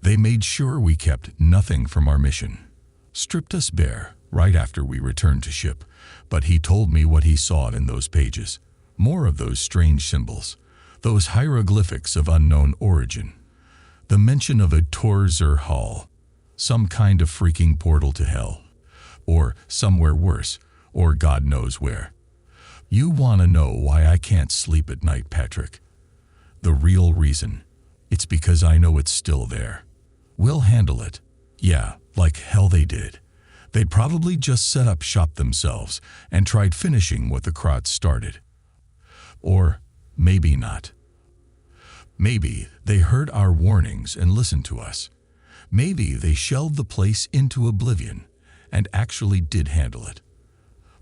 they made sure we kept nothing from our mission. Stripped us bare right after we returned to ship, but he told me what he saw in those pages. More of those strange symbols, those hieroglyphics of unknown origin. The mention of a Torzer Hall, some kind of freaking portal to hell, or somewhere worse, or God knows where. You want to know why I can't sleep at night, Patrick? The real reason. It's because I know it's still there. We'll handle it. Yeah, like hell they did. They'd probably just set up shop themselves and tried finishing what the Krots started. Or maybe not. Maybe they heard our warnings and listened to us. Maybe they shelved the place into oblivion and actually did handle it.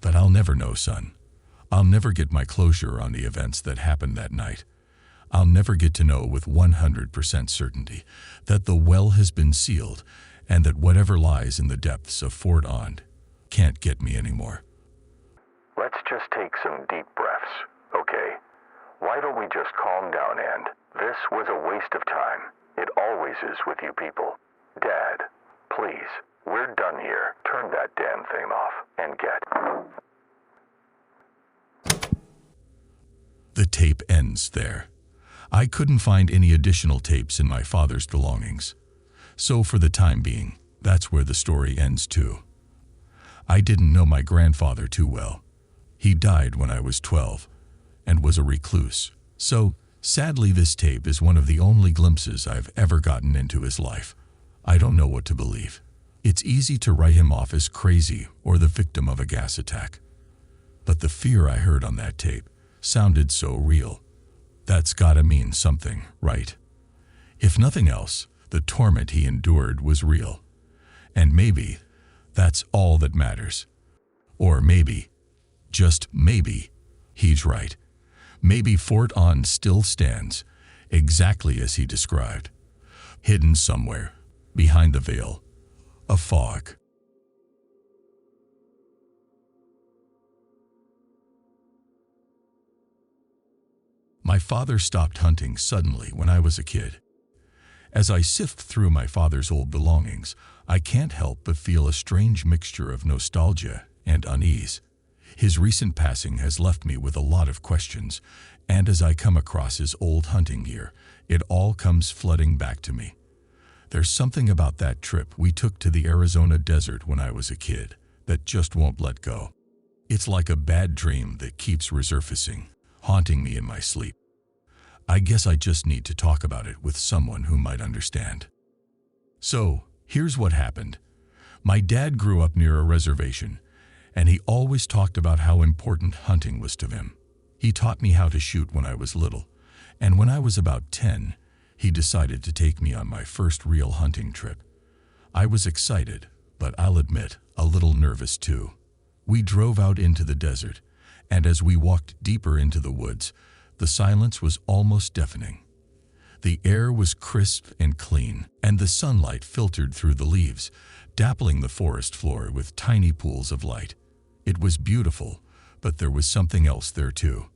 But I'll never know, son. I'll never get my closure on the events that happened that night. I'll never get to know with 100% certainty that the well has been sealed and that whatever lies in the depths of Fort Ond can't get me anymore. Let's just take some deep breaths, okay? Why don't we just calm down, and this was a waste of time. It always is with you people. Dad, please, we're done here. Turn that damn thing off and get... The tape ends there. I couldn't find any additional tapes in my father's belongings. So for the time being, that's where the story ends too. I didn't know my grandfather too well. He died when I was 12 and was a recluse. So sadly, this tape is one of the only glimpses I've ever gotten into his life. I don't know what to believe. It's easy to write him off as crazy or the victim of a gas attack. But the fear I heard on that tape sounded so real. That's gotta mean something, right? If nothing else, the torment he endured was real. And maybe that's all that matters. Or maybe, just maybe, he's right. Maybe Fort On still stands, exactly as he described, hidden somewhere, behind the veil, of fog. My father stopped hunting suddenly when I was a kid. As I sift through my father's old belongings, I can't help but feel a strange mixture of nostalgia and unease. His recent passing has left me with a lot of questions, and as I come across his old hunting gear, it all comes flooding back to me. There's something about that trip we took to the Arizona desert when I was a kid that just won't let go. It's like a bad dream that keeps resurfacing, haunting me in my sleep. I guess I just need to talk about it with someone who might understand. So, here's what happened. My dad grew up near a reservation, and he always talked about how important hunting was to him. He taught me how to shoot when I was little, and when I was about 10, he decided to take me on my first real hunting trip. I was excited, but I'll admit, a little nervous too. We drove out into the desert, and as we walked deeper into the woods, the silence was almost deafening. The air was crisp and clean, and the sunlight filtered through the leaves, dappling the forest floor with tiny pools of light. It was beautiful, but there was something else there too.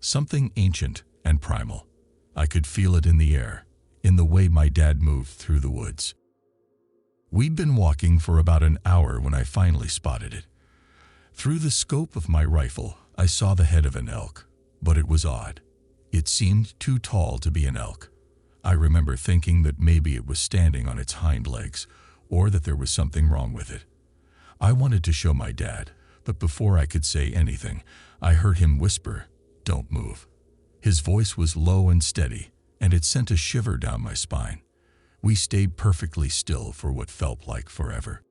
Something ancient and primal. I could feel it in the air, in the way my dad moved through the woods. We'd been walking for about an hour when I finally spotted it. Through the scope of my rifle, I saw the head of an elk, but it was odd. It seemed too tall to be an elk. I remember thinking that maybe it was standing on its hind legs, or that there was something wrong with it. I wanted to show my dad, but before I could say anything, I heard him whisper, "Don't move." His voice was low and steady, and it sent a shiver down my spine. We stayed perfectly still for what felt like forever.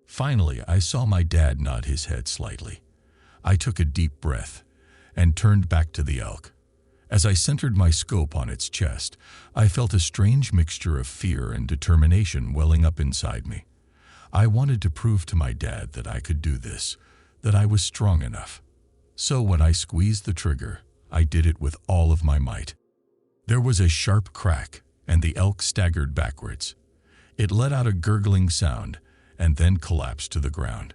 Finally, I saw my dad nod his head slightly. I took a deep breath and turned back to the elk. As I centered my scope on its chest, I felt a strange mixture of fear and determination welling up inside me. I wanted to prove to my dad that I could do this, that I was strong enough. So when I squeezed the trigger, I did it with all of my might. There was a sharp crack, and the elk staggered backwards. It let out a gurgling sound and then collapsed to the ground.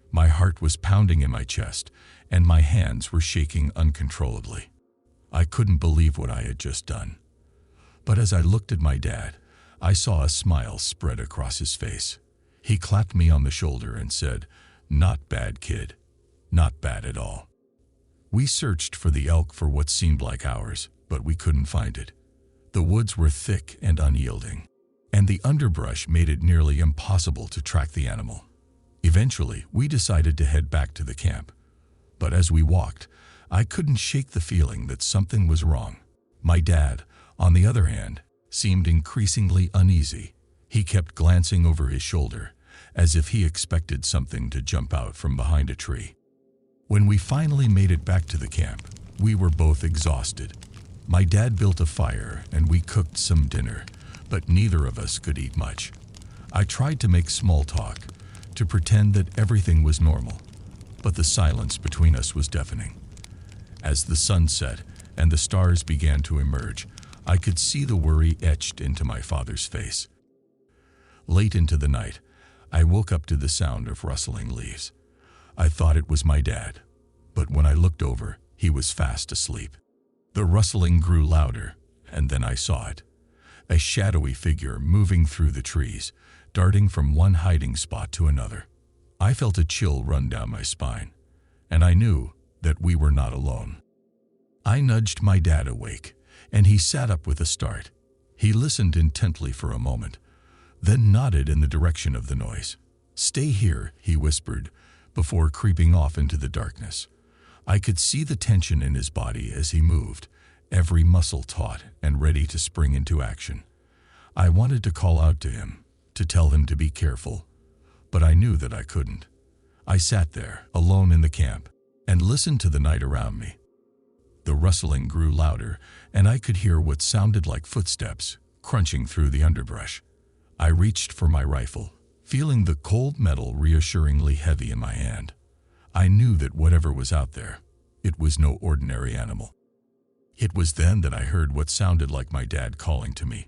My heart was pounding in my chest, and my hands were shaking uncontrollably. I couldn't believe what I had just done. But as I looked at my dad, I saw a smile spread across his face. He clapped me on the shoulder and said, "Not bad, kid. Not bad at all." We searched for the elk for what seemed like hours, but we couldn't find it. The woods were thick and unyielding, and the underbrush made it nearly impossible to track the animal. Eventually, we decided to head back to the camp. But as we walked, I couldn't shake the feeling that something was wrong. My dad, on the other hand, seemed increasingly uneasy. He kept glancing over his shoulder, as if he expected something to jump out from behind a tree. When we finally made it back to the camp, we were both exhausted. My dad built a fire and we cooked some dinner, but neither of us could eat much. I tried to make small talk, to pretend that everything was normal, but the silence between us was deafening. As the sun set and the stars began to emerge, I could see the worry etched into my father's face. Late into the night, I woke up to the sound of rustling leaves. I thought it was my dad, but when I looked over, he was fast asleep. The rustling grew louder, and then I saw it. A shadowy figure moving through the trees, darting from one hiding spot to another. I felt a chill run down my spine, and I knew that we were not alone. I nudged my dad awake, and he sat up with a start. He listened intently for a moment, then nodded in the direction of the noise. "Stay here," he whispered, before creeping off into the darkness. I could see the tension in his body as he moved, every muscle taut and ready to spring into action. I wanted to call out to him, to tell him to be careful, but I knew that I couldn't. I sat there, alone in the camp, and listened to the night around me. The rustling grew louder, and I could hear what sounded like footsteps crunching through the underbrush. I reached for my rifle, Feeling the cold metal reassuringly heavy in my hand, I knew that whatever was out there, it was no ordinary animal. It was then that I heard what sounded like my dad calling to me.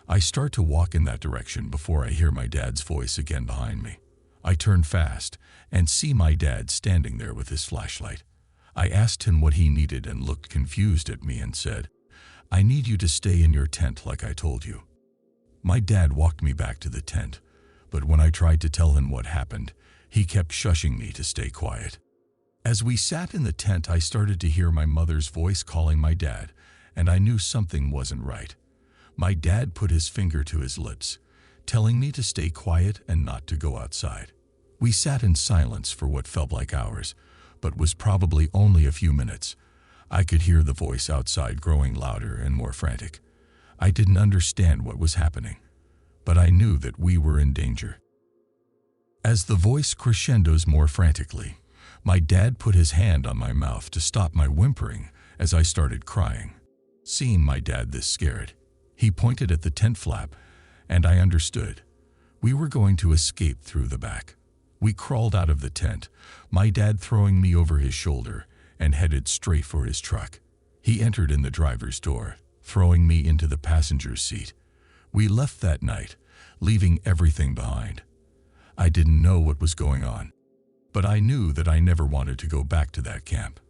I start to walk in that direction before I hear my dad's voice again behind me. I turn fast and see my dad standing there with his flashlight. I asked him what he needed and looked confused at me and said, "I need you to stay in your tent like I told you." My dad walked me back to the tent, but when I tried to tell him what happened, he kept shushing me to stay quiet. As we sat in the tent, I started to hear my mother's voice calling my dad, and I knew something wasn't right. My dad put his finger to his lips, telling me to stay quiet and not to go outside. We sat in silence for what felt like hours, but was probably only a few minutes. I could hear the voice outside growing louder and more frantic. I didn't understand what was happening, but I knew that we were in danger. As the voice crescendos more frantically, my dad put his hand on my mouth to stop my whimpering as I started crying. Seeing my dad this scared, he pointed at the tent flap, and I understood. We were going to escape through the back. We crawled out of the tent, my dad throwing me over his shoulder, and headed straight for his truck. He entered in the driver's door, throwing me into the passenger's seat. We left that night, leaving everything behind. I didn't know what was going on, but I knew that I never wanted to go back to that camp.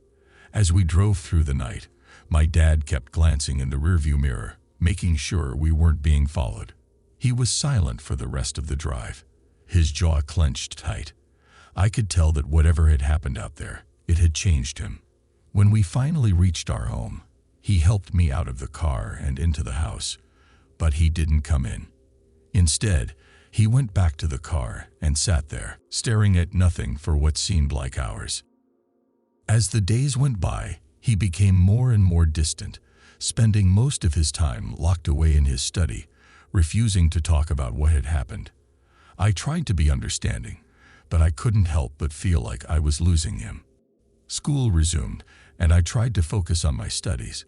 As we drove through the night, my dad kept glancing in the rearview mirror, making sure we weren't being followed. He was silent for the rest of the drive, his jaw clenched tight. I could tell that whatever had happened out there, it had changed him. When we finally reached our home, he helped me out of the car and into the house, but he didn't come in. Instead, he went back to the car and sat there, staring at nothing for what seemed like hours. As the days went by, he became more and more distant, spending most of his time locked away in his study, refusing to talk about what had happened. I tried to be understanding, but I couldn't help but feel like I was losing him. School resumed, and I tried to focus on my studies,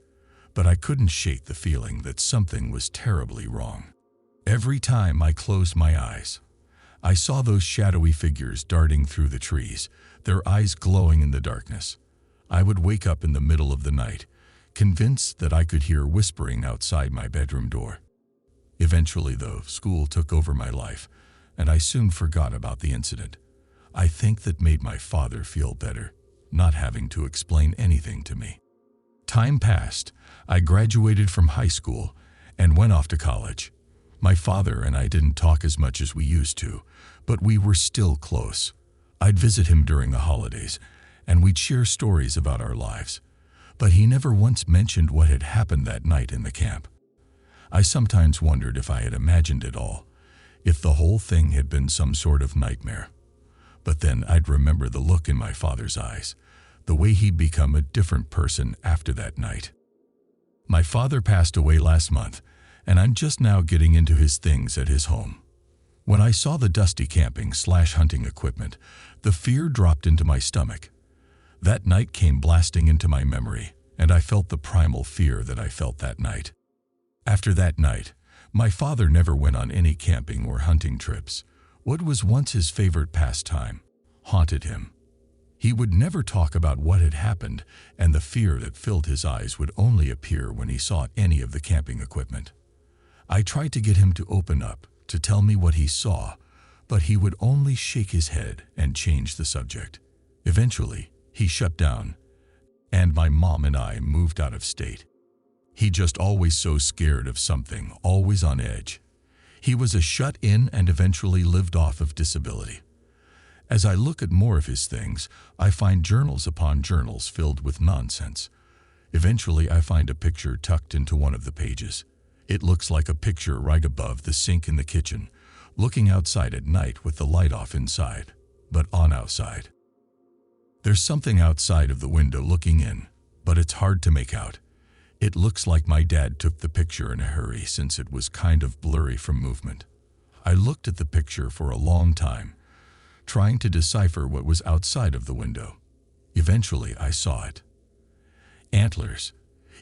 but I couldn't shake the feeling that something was terribly wrong. Every time I closed my eyes, I saw those shadowy figures darting through the trees, their eyes glowing in the darkness. I would wake up in the middle of the night, convinced that I could hear whispering outside my bedroom door. Eventually, though, school took over my life, and I soon forgot about the incident. I think that made my father feel better, not having to explain anything to me. Time passed. I graduated from high school and went off to college. My father and I didn't talk as much as we used to, but we were still close. I'd visit him during the holidays, and we'd share stories about our lives. But he never once mentioned what had happened that night in the camp. I sometimes wondered if I had imagined it all, if the whole thing had been some sort of nightmare. But then I'd remember the look in my father's eyes, the way he'd become a different person after that night. My father passed away last month, and I'm just now getting into his things at his home. When I saw the dusty camping/hunting equipment, the fear dropped into my stomach. That night came blasting into my memory, and I felt the primal fear that I felt that night. After that night, my father never went on any camping or hunting trips. What was once his favorite pastime haunted him. He would never talk about what had happened, and the fear that filled his eyes would only appear when he saw any of the camping equipment. I tried to get him to open up, to tell me what he saw, but he would only shake his head and change the subject. Eventually, he shut down, and my mom and I moved out of state. He just always so scared of something, always on edge. He was a shut-in and eventually lived off of disability. As I look at more of his things, I find journals upon journals filled with nonsense. Eventually, I find a picture tucked into one of the pages. It looks like a picture right above the sink in the kitchen, looking outside at night with the light off inside, but on outside. There's something outside of the window looking in, but it's hard to make out. It looks like my dad took the picture in a hurry since it was kind of blurry from movement. I looked at the picture for a long time, trying to decipher what was outside of the window. Eventually, I saw it. Antlers.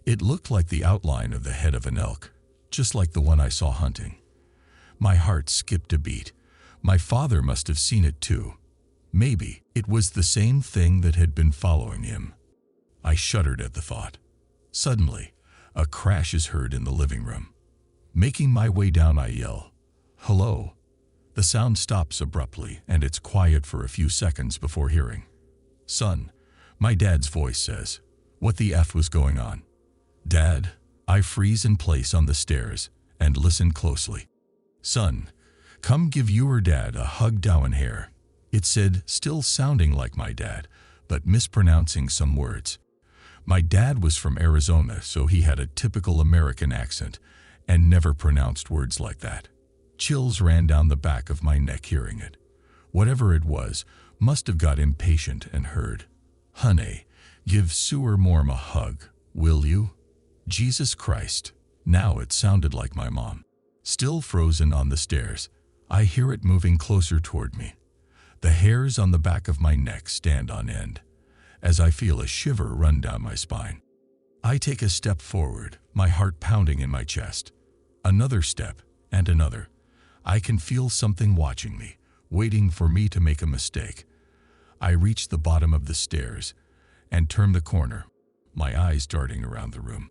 It looked like the outline of the head of an elk, just like the one I saw hunting. My heart skipped a beat. My father must have seen it too. Maybe it was the same thing that had been following him. I shuddered at the thought. Suddenly, a crash is heard in the living room. Making my way down, I yell, "Hello." The sound stops abruptly, and it's quiet for a few seconds before hearing, "Son," my dad's voice says. What the F was going on? "Dad," I freeze in place on the stairs and listen closely. "Son, come give your dad a hug down here," it said, still sounding like my dad, but mispronouncing some words. My dad was from Arizona, so he had a typical American accent and never pronounced words like that. Chills ran down the back of my neck hearing it. Whatever it was, must have got impatient and heard. "Honey, give Sewer Morm a hug, will you?" Jesus Christ. Now it sounded like my mom. Still frozen on the stairs, I hear it moving closer toward me. The hairs on the back of my neck stand on end, as I feel a shiver run down my spine. I take a step forward, my heart pounding in my chest. Another step, and another. I can feel something watching me, waiting for me to make a mistake. I reach the bottom of the stairs and turn the corner, my eyes darting around the room.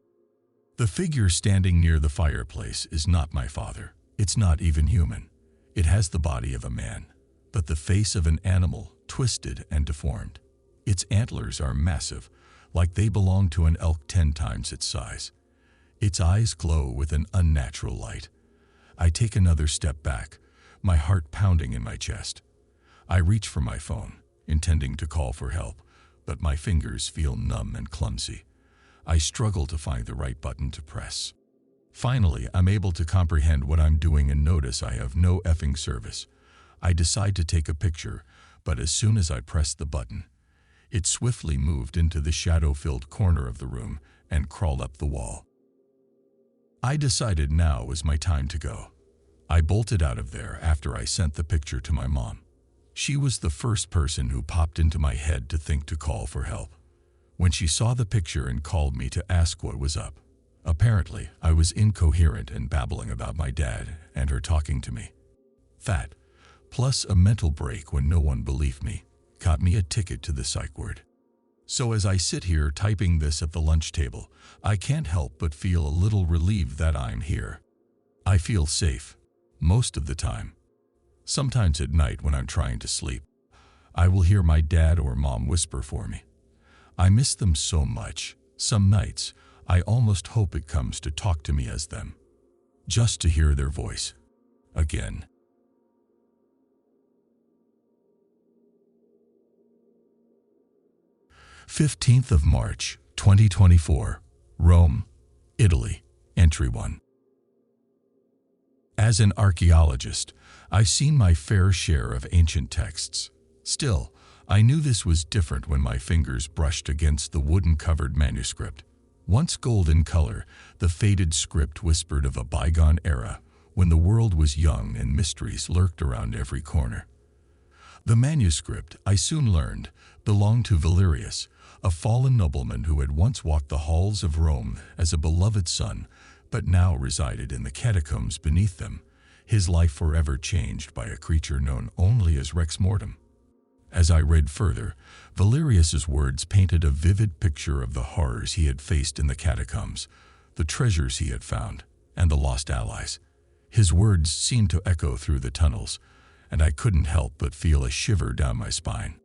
The figure standing near the fireplace is not my father. It's not even human. It has the body of a man, but the face of an animal, twisted and deformed. Its antlers are massive, like they belong to an elk 10 times its size. Its eyes glow with an unnatural light. I take another step back, my heart pounding in my chest. I reach for my phone, intending to call for help, but my fingers feel numb and clumsy. I struggle to find the right button to press. Finally, I'm able to comprehend what I'm doing and notice I have no effing service. I decide to take a picture, but as soon as I press the button, it swiftly moved into the shadow-filled corner of the room and crawled up the wall. I decided now was my time to go. I bolted out of there after I sent the picture to my mom. She was the first person who popped into my head to think to call for help. When she saw the picture and called me to ask what was up, apparently I was incoherent and babbling about my dad and her talking to me. That, plus a mental break when no one believed me, got me a ticket to the psych ward. So as I sit here typing this at the lunch table, I can't help but feel a little relieved that I'm here. I feel safe, most of the time. Sometimes at night when I'm trying to sleep, I will hear my dad or mom whisper for me. I miss them so much. Some nights, I almost hope it comes to talk to me as them. Just to hear their voice. Again. March 15th, 2024, Rome, Italy, Entry 1. As an archaeologist, I've seen my fair share of ancient texts. Still, I knew this was different when my fingers brushed against the wooden-covered manuscript. Once gold in color, the faded script whispered of a bygone era when the world was young and mysteries lurked around every corner. The manuscript, I soon learned, belonged to Valerius, a fallen nobleman who had once walked the halls of Rome as a beloved son, but now resided in the catacombs beneath them, his life forever changed by a creature known only as Rex Mortem. As I read further, Valerius's words painted a vivid picture of the horrors he had faced in the catacombs, the treasures he had found, and the lost allies. His words seemed to echo through the tunnels, and I couldn't help but feel a shiver down my spine.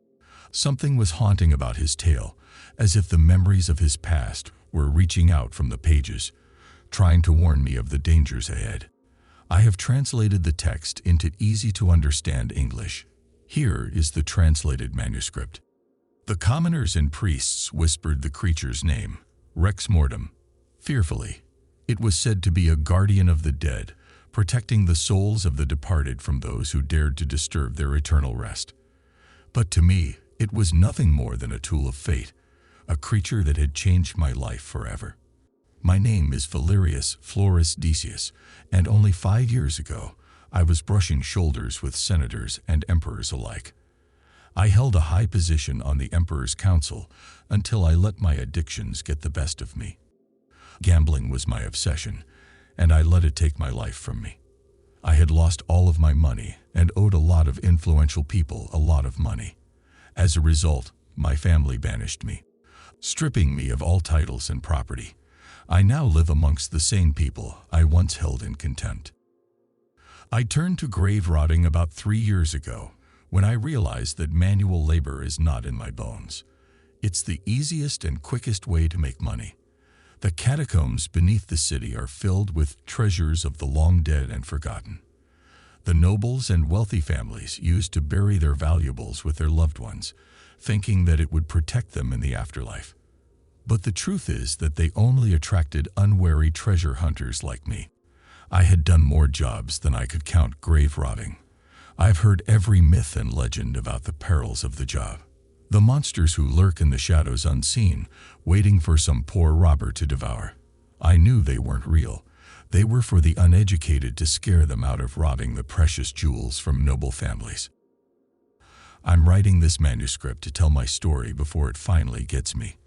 Something was haunting about his tale, as if the memories of his past were reaching out from the pages, trying to warn me of the dangers ahead. I have translated the text into easy-to-understand English. Here is the translated manuscript. The commoners and priests whispered the creature's name, Rex Mortem, fearfully. It was said to be a guardian of the dead, protecting the souls of the departed from those who dared to disturb their eternal rest. But to me, it was nothing more than a tool of fate, a creature that had changed my life forever. My name is Valerius Florus Decius, and only 5 years ago, I was brushing shoulders with senators and emperors alike. I held a high position on the emperor's council until I let my addictions get the best of me. Gambling was my obsession, and I let it take my life from me. I had lost all of my money and owed a lot of influential people a lot of money. As a result, my family banished me, stripping me of all titles and property. I now live amongst the same people I once held in contempt. I turned to grave rotting about 3 years ago, when I realized that manual labor is not in my bones. It's the easiest and quickest way to make money. The catacombs beneath the city are filled with treasures of the long dead and forgotten. The nobles and wealthy families used to bury their valuables with their loved ones, thinking that it would protect them in the afterlife. But the truth is that they only attracted unwary treasure hunters like me. I had done more jobs than I could count grave rotting. I've heard every myth and legend about the perils of the job. The monsters who lurk in the shadows unseen, waiting for some poor robber to devour. I knew they weren't real. They were for the uneducated to scare them out of robbing the precious jewels from noble families. I'm writing this manuscript to tell my story before it finally gets me.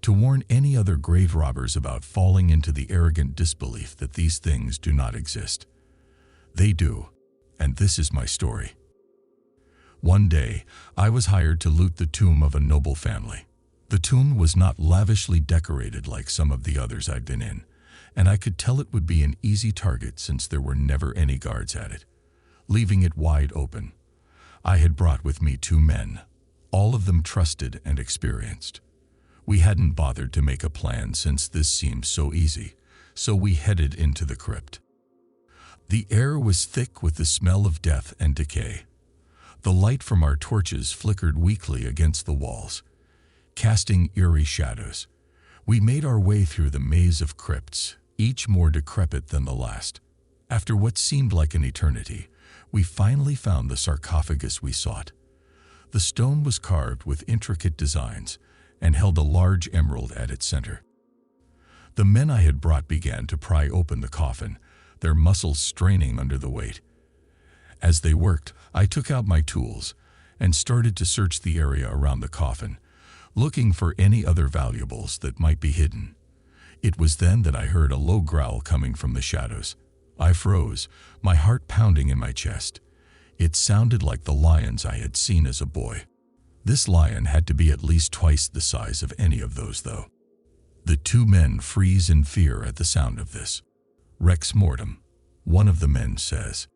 To warn any other grave robbers about falling into the arrogant disbelief that these things do not exist. They do, and this is my story. One day, I was hired to loot the tomb of a noble family. The tomb was not lavishly decorated like some of the others I'd been in, and I could tell it would be an easy target since there were never any guards at it, leaving it wide open. I had brought with me 2 men, all of them trusted and experienced. We hadn't bothered to make a plan since this seemed so easy, so we headed into the crypt. The air was thick with the smell of death and decay. The light from our torches flickered weakly against the walls, casting eerie shadows. We made our way through the maze of crypts, each more decrepit than the last. After what seemed like an eternity, we finally found the sarcophagus we sought. The stone was carved with intricate designs and held a large emerald at its center. The men I had brought began to pry open the coffin, their muscles straining under the weight. As they worked, I took out my tools and started to search the area around the coffin, looking for any other valuables that might be hidden. It was then that I heard a low growl coming from the shadows. I froze, my heart pounding in my chest. It sounded like the lions I had seen as a boy. This lion had to be at least twice the size of any of those, though. The 2 men freeze in fear at the sound of this. Rex mortem, one of the men says.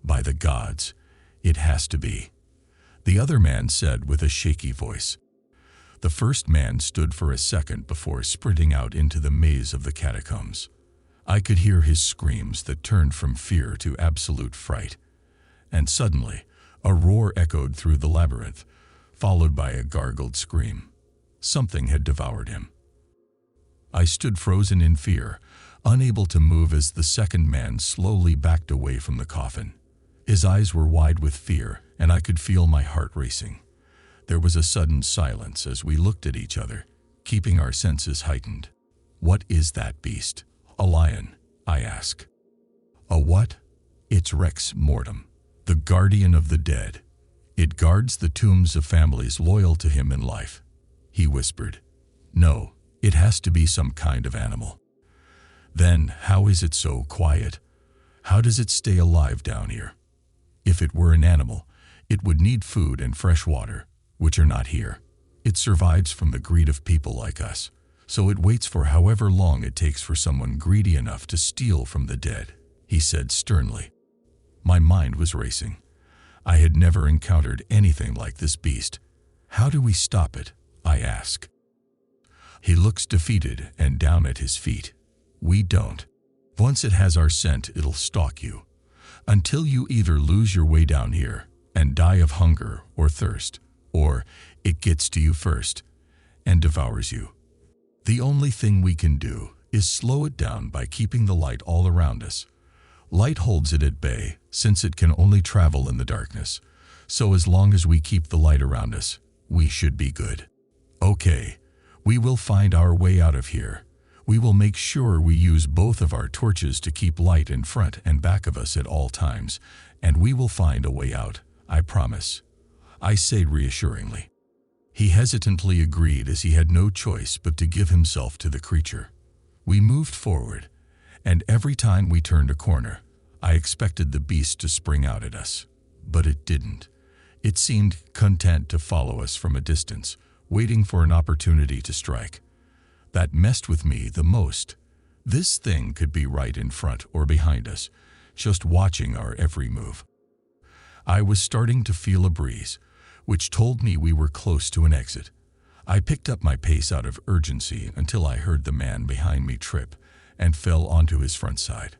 By the gods, it has to be. The other man said with a shaky voice. The first man stood for a second before sprinting out into the maze of the catacombs. I could hear his screams that turned from fear to absolute fright. And suddenly, a roar echoed through the labyrinth, followed by a gargled scream. Something had devoured him. I stood frozen in fear, unable to move as the second man slowly backed away from the coffin. His eyes were wide with fear, and I could feel my heart racing. There was a sudden silence as we looked at each other, keeping our senses heightened. What is that beast? A lion, I ask. A what? It's Rex Mortem, the guardian of the dead. It guards the tombs of families loyal to him in life, he whispered. No, it has to be some kind of animal. Then, how is it so quiet? How does it stay alive down here? If it were an animal, it would need food and fresh water, which are not here. It survives from the greed of people like us, so it waits for however long it takes for someone greedy enough to steal from the dead, he said sternly. My mind was racing. I had never encountered anything like this beast. How do we stop it? I ask. He looks defeated and down at his feet. We don't. Once it has our scent, it'll stalk you, until you either lose your way down here and die of hunger or thirst, or it gets to you first and devours you. The only thing we can do is slow it down by keeping the light all around us. Light holds it at bay, since it can only travel in the darkness. So as long as we keep the light around us, we should be good. Okay, we will find our way out of here. We will make sure we use both of our torches to keep light in front and back of us at all times, and we will find a way out, I promise, I say reassuringly. He hesitantly agreed as he had no choice but to give himself to the creature. We moved forward, and every time we turned a corner, I expected the beast to spring out at us. but it didn't. It seemed content to follow us from a distance, waiting for an opportunity to strike. That messed with me the most. This thing could be right in front or behind us, just watching our every move. I was starting to feel a breeze, which told me we were close to an exit. I picked up my pace out of urgency until I heard the man behind me trip and fell onto his front side.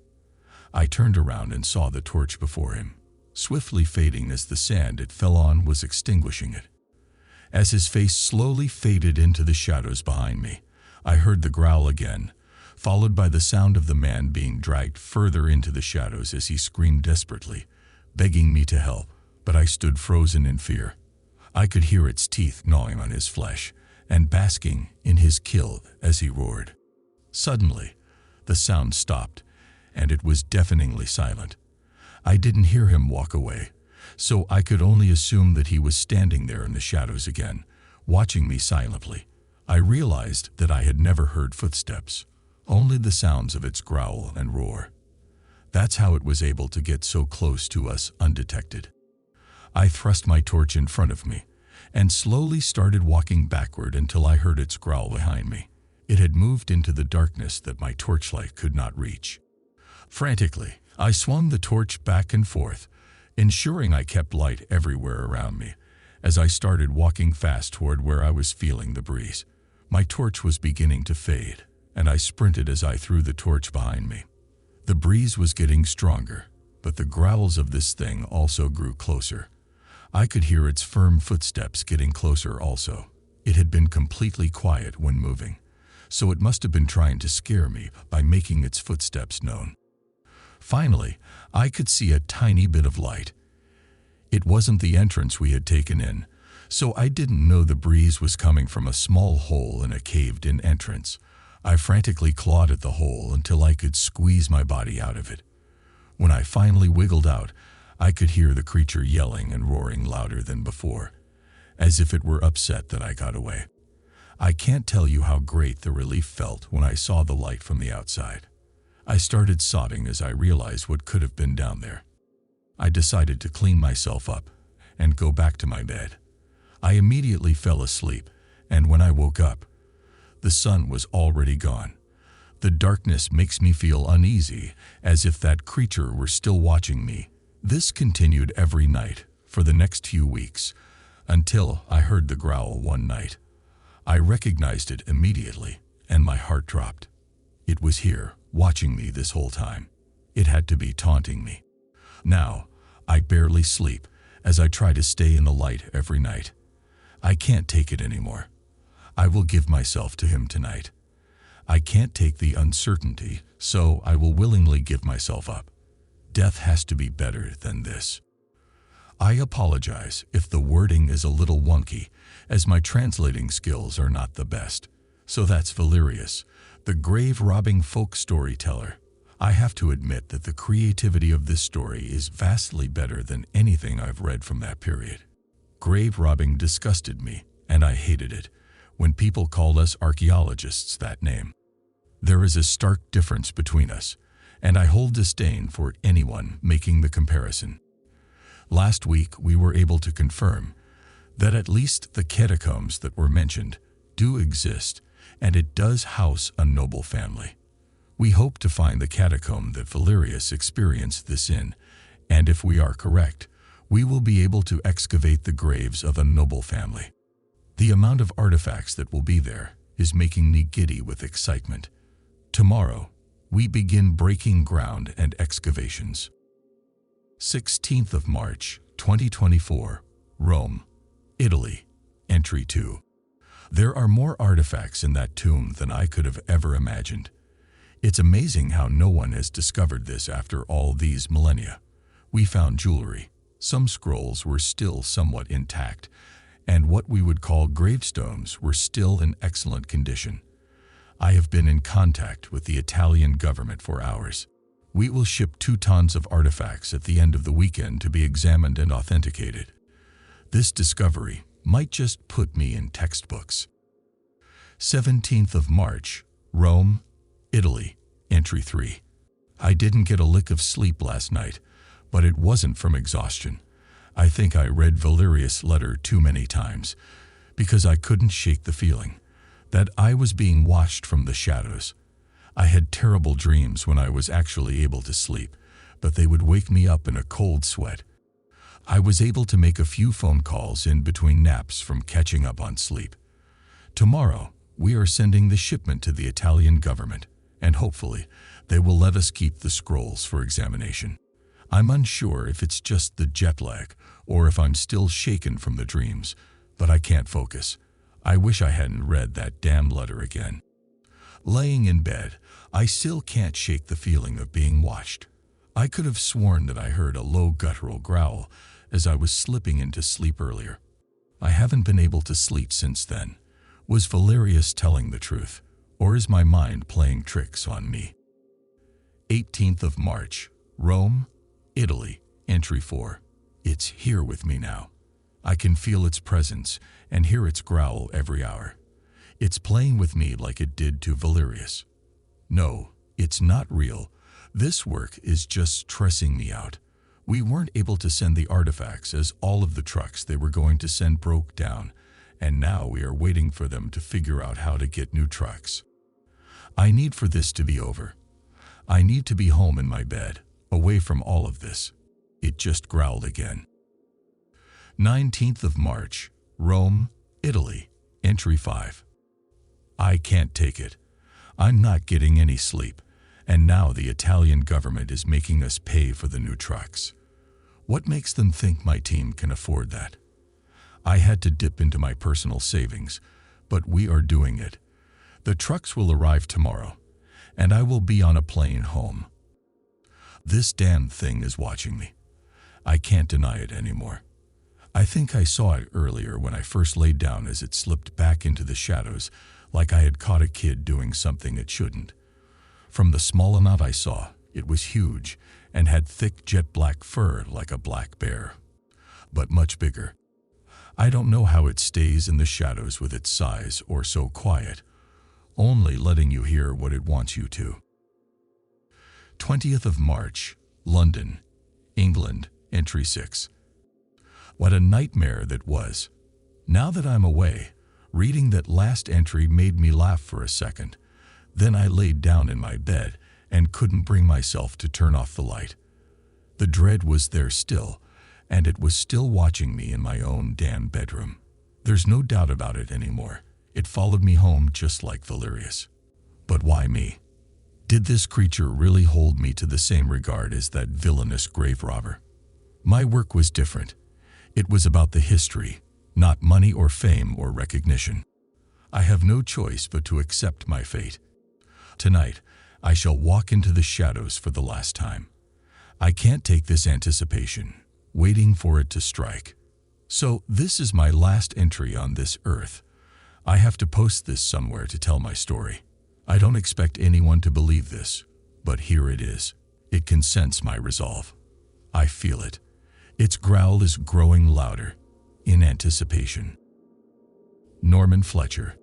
I turned around and saw the torch before him, swiftly fading as the sand it fell on was extinguishing it. As his face slowly faded into the shadows behind me, I heard the growl again, followed by the sound of the man being dragged further into the shadows as he screamed desperately, begging me to help, but I stood frozen in fear. I could hear its teeth gnawing on his flesh and basking in his kill as he roared. Suddenly, the sound stopped, and it was deafeningly silent. I didn't hear him walk away, so I could only assume that he was standing there in the shadows again, watching me silently. I realized that I had never heard footsteps, only the sounds of its growl and roar. That's how it was able to get so close to us undetected. I thrust my torch in front of me and slowly started walking backward until I heard its growl behind me. It had moved into the darkness that my torchlight could not reach. Frantically, I swung the torch back and forth, ensuring I kept light everywhere around me. As I started walking fast toward where I was feeling the breeze, my torch was beginning to fade, and I sprinted as I threw the torch behind me. The breeze was getting stronger, but the growls of this thing also grew closer. I could hear its firm footsteps getting closer also. It had been completely quiet when moving, so it must have been trying to scare me by making its footsteps known. Finally, I could see a tiny bit of light. It wasn't the entrance we had taken in, so I didn't know the breeze was coming from a small hole in a caved-in entrance. I frantically clawed at the hole until I could squeeze my body out of it. When I finally wiggled out, I could hear the creature yelling and roaring louder than before, as if it were upset that I got away. I can't tell you how great the relief felt when I saw the light from the outside. I started sobbing as I realized what could have been down there. I decided to clean myself up and go back to my bed. I immediately fell asleep, and when I woke up, the sun was already gone. The darkness makes me feel uneasy, as if that creature were still watching me. This continued every night for the next few weeks, until I heard the growl one night. I recognized it immediately, and my heart dropped. It was here, watching me this whole time. It had to be taunting me. Now, I barely sleep as I try to stay in the light every night. I can't take it anymore. I will give myself to him tonight. I can't take the uncertainty, so I will willingly give myself up. Death has to be better than this. I apologize if the wording is a little wonky, as my translating skills are not the best. So that's Valerius, the grave-robbing folk storyteller. I have to admit that the creativity of this story is vastly better than anything I've read from that period. Grave robbing disgusted me, and I hated it, when people called us archaeologists that name. There is a stark difference between us, and I hold disdain for anyone making the comparison. Last week we were able to confirm that at least the catacombs that were mentioned do exist, and it does house a noble family. We hope to find the catacomb that Valerius experienced this in, and if we are correct, we will be able to excavate the graves of a noble family. The amount of artifacts that will be there is making me giddy with excitement. Tomorrow, we begin breaking ground and excavations. 16th of March, 2024, Rome, Italy, Entry 2. There are more artifacts in that tomb than I could have ever imagined. It's amazing how no one has discovered this after all these millennia. We found jewelry. Some scrolls were still somewhat intact, and what we would call gravestones were still in excellent condition. I have been in contact with the Italian government for hours. We will ship 2 tons of artifacts at the end of the weekend to be examined and authenticated. This discovery might just put me in textbooks. 17th of March, Rome, Italy, Entry 3. I didn't get a lick of sleep last night, but it wasn't from exhaustion. I think I read Valerius' letter too many times, because I couldn't shake the feeling that I was being watched from the shadows. I had terrible dreams when I was actually able to sleep, but they would wake me up in a cold sweat. I was able to make a few phone calls in between naps from catching up on sleep. Tomorrow, we are sending the shipment to the Italian government, and hopefully, they will let us keep the scrolls for examination. I'm unsure if it's just the jet lag or if I'm still shaken from the dreams, but I can't focus. I wish I hadn't read that damn letter again. Laying in bed, I still can't shake the feeling of being watched. I could have sworn that I heard a low guttural growl as I was slipping into sleep earlier. I haven't been able to sleep since then. Was Valerius telling the truth, or is my mind playing tricks on me? 18th of March, Rome, Italy, entry 4. It's here with me now. I can feel its presence and hear its growl every hour. It's playing with me like it did to Valerius. No, it's not real. This work is just stressing me out. We weren't able to send the artifacts as all of the trucks they were going to send broke down, and now we are waiting for them to figure out how to get new trucks. I need for this to be over. I need to be home in my bed, away from all of this. It just growled again. 19th of March, Rome, Italy, entry 5. I can't take it. I'm not getting any sleep, and now the Italian government is making us pay for the new trucks. What makes them think my team can afford that? I had to dip into my personal savings, but we are doing it. The trucks will arrive tomorrow, and I will be on a plane home. This damn thing is watching me. I can't deny it anymore. I think I saw it earlier when I first laid down as it slipped back into the shadows, like I had caught a kid doing something it shouldn't. From the small amount I saw, it was huge and had thick jet black fur like a black bear, but much bigger. I don't know how it stays in the shadows with its size or so quiet, only letting you hear what it wants you to. 20th of March, London, England, entry 6. What a nightmare that was. Now that I'm away, reading that last entry made me laugh for a second. Then I laid down in my bed and couldn't bring myself to turn off the light. The dread was there still, and it was still watching me in my own damn bedroom. There's no doubt about it anymore. It followed me home just like Valerius. But why me? Did this creature really hold me to the same regard as that villainous grave robber? My work was different. It was about the history, not money or fame or recognition. I have no choice but to accept my fate. Tonight, I shall walk into the shadows for the last time. I can't take this anticipation, waiting for it to strike. So this is my last entry on this earth. I have to post this somewhere to tell my story. I don't expect anyone to believe this, but here it is. It can sense my resolve. I feel it. Its growl is growing louder, in anticipation. Norman Fletcher.